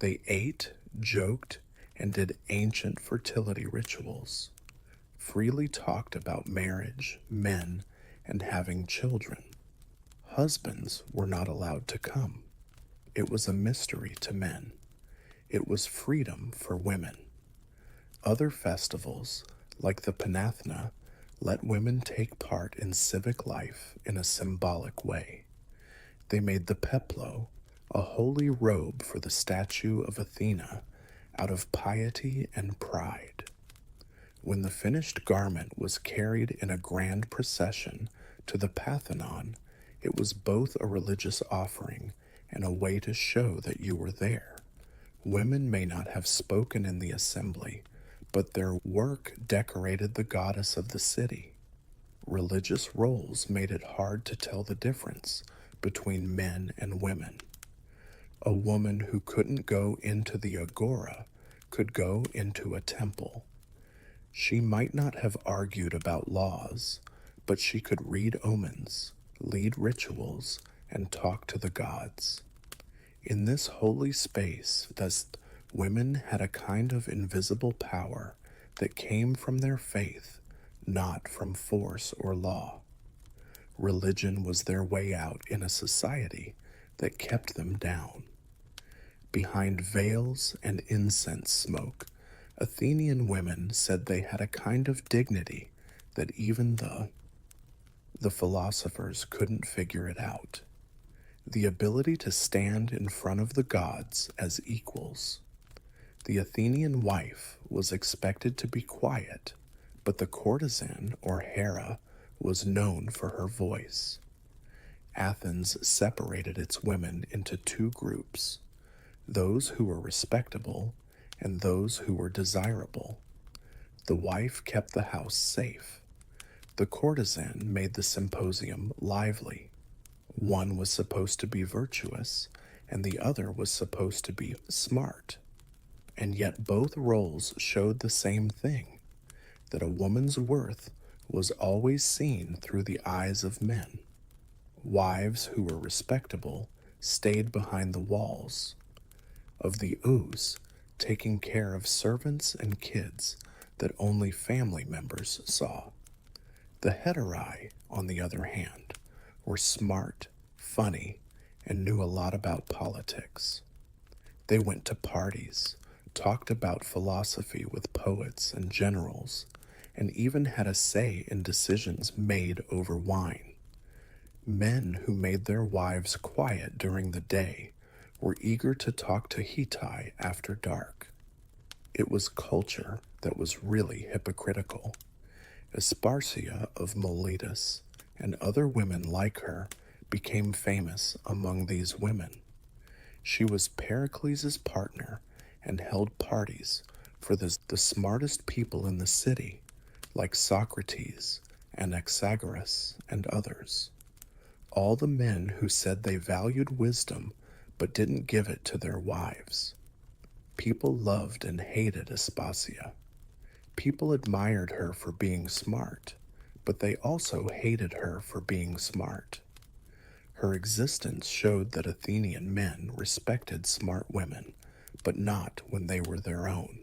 They ate, joked, and did ancient fertility rituals, freely talked about marriage, men, and having children. Husbands were not allowed to come. It was a mystery to men. It was freedom for women. Other festivals, like the Panathna, let women take part in civic life in a symbolic way. They made the peplo, a holy robe for the statue of Athena, out of piety and pride. When the finished garment was carried in a grand procession to the Parthenon, it was both a religious offering and a way to show that you were there. Women may not have spoken in the assembly, but their work decorated the goddess of the city. religious roles made it hard to tell the difference between men and women. A woman who couldn't go into the agora could go into a temple. She might not have argued about laws, but she could read omens, lead rituals, and talk to the gods. In this holy space, thus, women had a kind of invisible power that came from their faith, not from force or law. Religion was their way out in a society that kept them down. Behind veils and incense smoke, Athenian women said they had a kind of dignity that even the philosophers couldn't figure it out. The ability to stand in front of the gods as equals. The Athenian wife was expected to be quiet, but the courtesan, or Hera, was known for her voice. Athens separated its women into two groups, those who were respectable and those who were desirable. The wife kept the house safe. The courtesan made the symposium lively. One was supposed to be virtuous, and the other was supposed to be smart. And yet both roles showed the same thing, that a woman's worth was always seen through the eyes of men. Wives who were respectable stayed behind the walls of the ooze, taking care of servants and kids that only family members saw. The heterae, on the other hand, were smart, funny, and knew a lot about politics. They went to parties, talked about philosophy with poets and generals, and even had a say in decisions made over wine. Men who made their wives quiet during the day were eager to talk to Hittite after dark. It was culture that was really hypocritical. Aspasia of Miletus and other women like her became famous among these women. She was Pericles' partner and held parties for the smartest people in the city, like Socrates, Anaxagoras, and others. All the men who said they valued wisdom but didn't give it to their wives. People loved and hated Aspasia. People admired her for being smart, but they also hated her for being smart. Her existence showed that Athenian men respected smart women, but not when they were their own.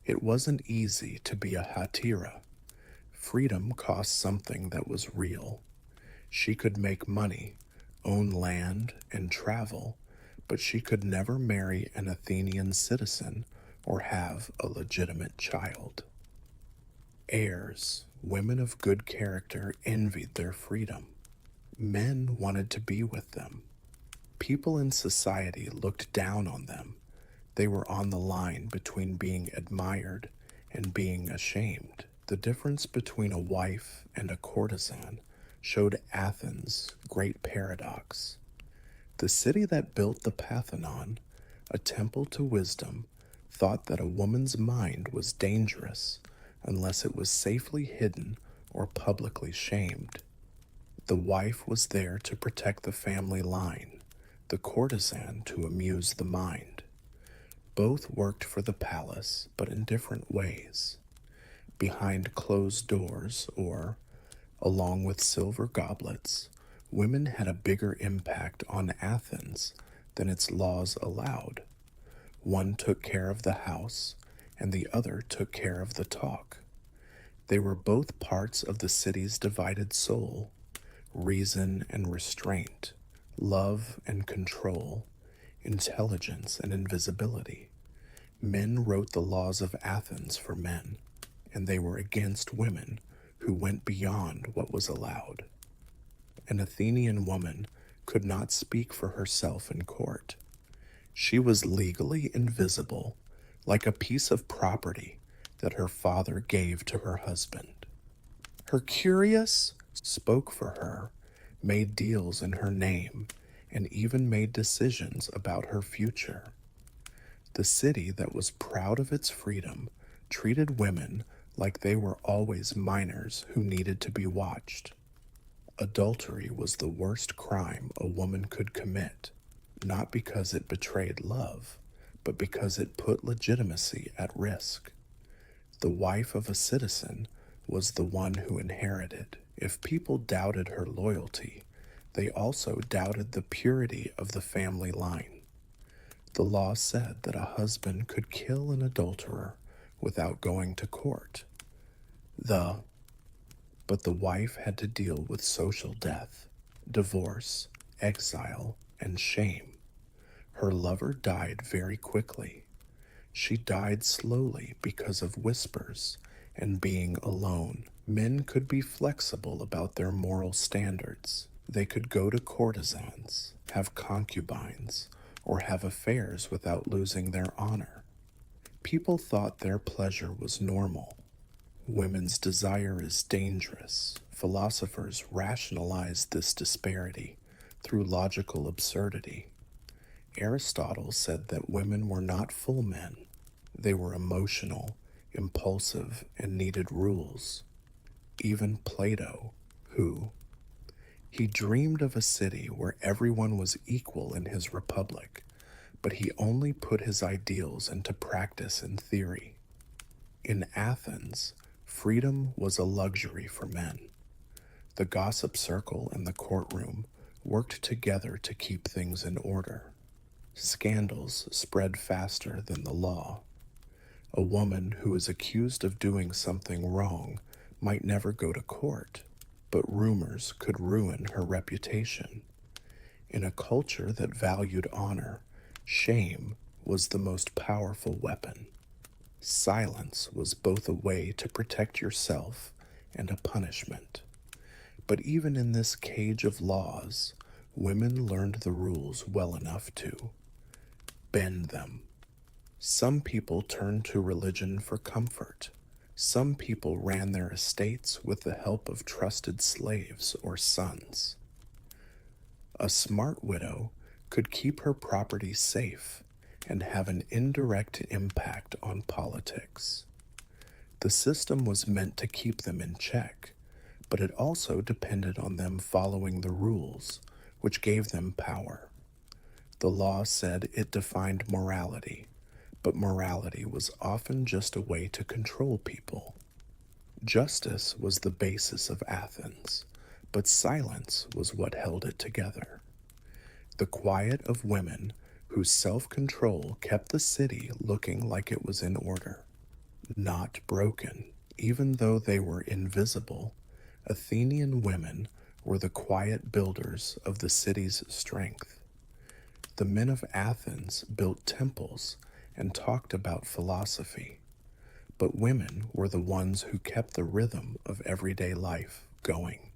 It wasn't easy to be a hetaira. Freedom cost something that was real. She could make money, own land, and travel, but she could never marry an Athenian citizen or have a legitimate child. Heirs, women of good character, envied their freedom. Men wanted to be with them. People in society looked down on them. They were on the line between being admired and being ashamed. The difference between a wife and a courtesan showed Athens' great paradox. The city that built the Parthenon, a temple to wisdom, thought that a woman's mind was dangerous unless it was safely hidden or publicly shamed. The wife was there to protect the family line, the courtesan to amuse the mind. Both worked for the palace, but in different ways. Behind closed doors, or along with silver goblets, women had a bigger impact on Athens than its laws allowed. One took care of the house, and the other took care of the talk. They were both parts of the city's divided soul, reason and restraint, love and control, intelligence and invisibility. Men wrote the laws of Athens for men, and they were against women who went beyond what was allowed. An Athenian woman could not speak for herself in court. She was legally invisible, like a piece of property that her father gave to her husband. Her curious spoke for her, made deals in her name, and even made decisions about her future. The city that was proud of its freedom treated women like they were always minors who needed to be watched. Adultery was the worst crime a woman could commit, not because it betrayed love, but because it put legitimacy at risk. The wife of a citizen was the one who inherited. If people doubted her loyalty, they also doubted the purity of the family line. The law said that a husband could kill an adulterer without going to court. The but the wife had to deal with social death, divorce, exile, and shame. Her lover died very quickly. She died slowly because of whispers and being alone. Men could be flexible about their moral standards. They could go to courtesans, have concubines, or have affairs without losing their honor. People thought their pleasure was normal. Women's desire is dangerous. Philosophers rationalized this disparity through logical absurdity. Aristotle said that women were not full men. They were emotional, impulsive, and needed rules. Even Plato, who he dreamed of a city where everyone was equal in his republic, but he only put his ideals into practice in theory. In Athens, freedom was a luxury for men. The gossip circle and the courtroom worked together to keep things in order. Scandals spread faster than the law. A woman who is accused of doing something wrong might never go to court, but rumors could ruin her reputation. In a culture that valued honor, shame was the most powerful weapon. Silence was both a way to protect yourself and a punishment. But even in this cage of laws, women learned the rules well enough to bend them. Some people turned to religion for comfort. Some people ran their estates with the help of trusted slaves or sons. A smart widow could keep her property safe and have an indirect impact on politics. The system was meant to keep them in check, but it also depended on them following the rules, which gave them power. The law said it defined morality, but morality was often just a way to control people. Justice was the basis of Athens, but silence was what held it together. The quiet of women whose self-control kept the city looking like it was in order, not broken. Even though they were invisible, Athenian women were the quiet builders of the city's strength. The men of Athens built temples and talked about philosophy, but women were the ones who kept the rhythm of everyday life going.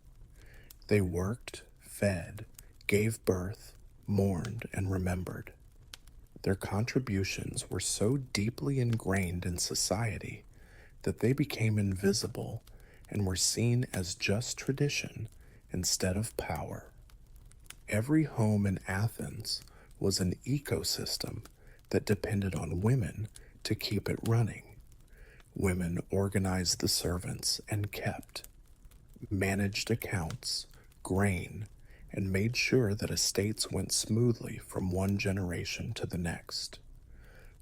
They worked, fed, gave birth, mourned, and remembered. Their contributions were so deeply ingrained in society that they became invisible and were seen as just tradition instead of power. Every home in Athens was an ecosystem that depended on women to keep it running. Women organized the servants and kept, managed accounts, grain, and made sure that estates went smoothly from one generation to the next.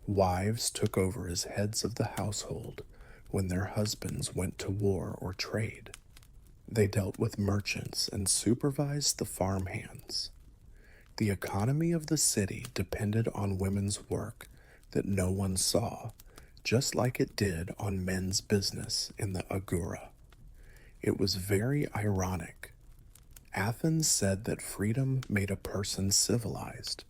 Wives took over as heads of the household when their husbands went to war or trade. They dealt with merchants and supervised the farmhands. The economy of the city depended on women's work that no one saw, just like it did on men's business in the agora. It was very ironic. Athens said that freedom made a person civilized,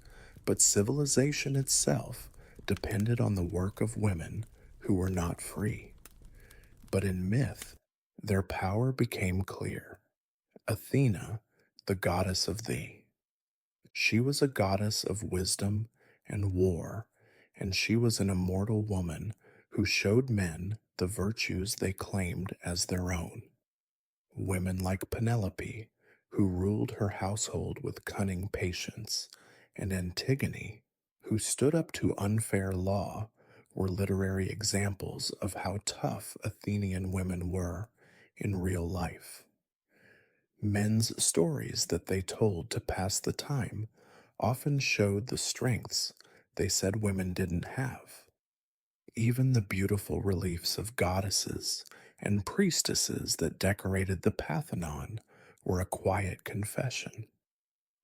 but civilization itself depended on the work of women who were not free. But in myth, their power became clear. Athena, the goddess of thee. She was a goddess of wisdom and war, and she was an immortal woman who showed men the virtues they claimed as their own. Women like Penelope, who ruled her household with cunning patience, and Antigone, who stood up to unfair law, were literary examples of how tough Athenian women were in real life. Men's stories that they told to pass the time often showed the strengths they said women didn't have. Even the beautiful reliefs of goddesses and priestesses that decorated the Parthenon were a quiet confession.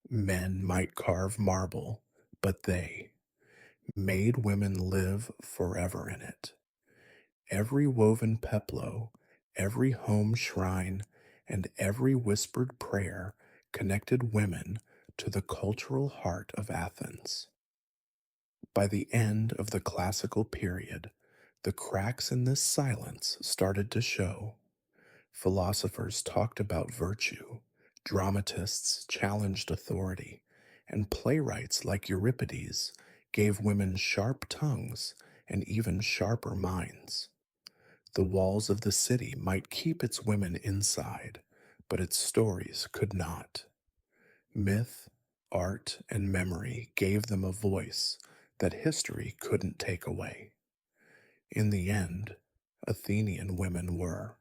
Men might carve marble, but they made women live forever in it. Every woven peplo, every home shrine, and every whispered prayer connected women to the cultural heart of Athens. By the end of the classical period, the cracks in this silence started to show. Philosophers talked about virtue, dramatists challenged authority, and playwrights like Euripides gave women sharp tongues and even sharper minds. The walls of the city might keep its women inside, but its stories could not. Myth, art, and memory gave them a voice that history couldn't take away. In the end, Athenian women were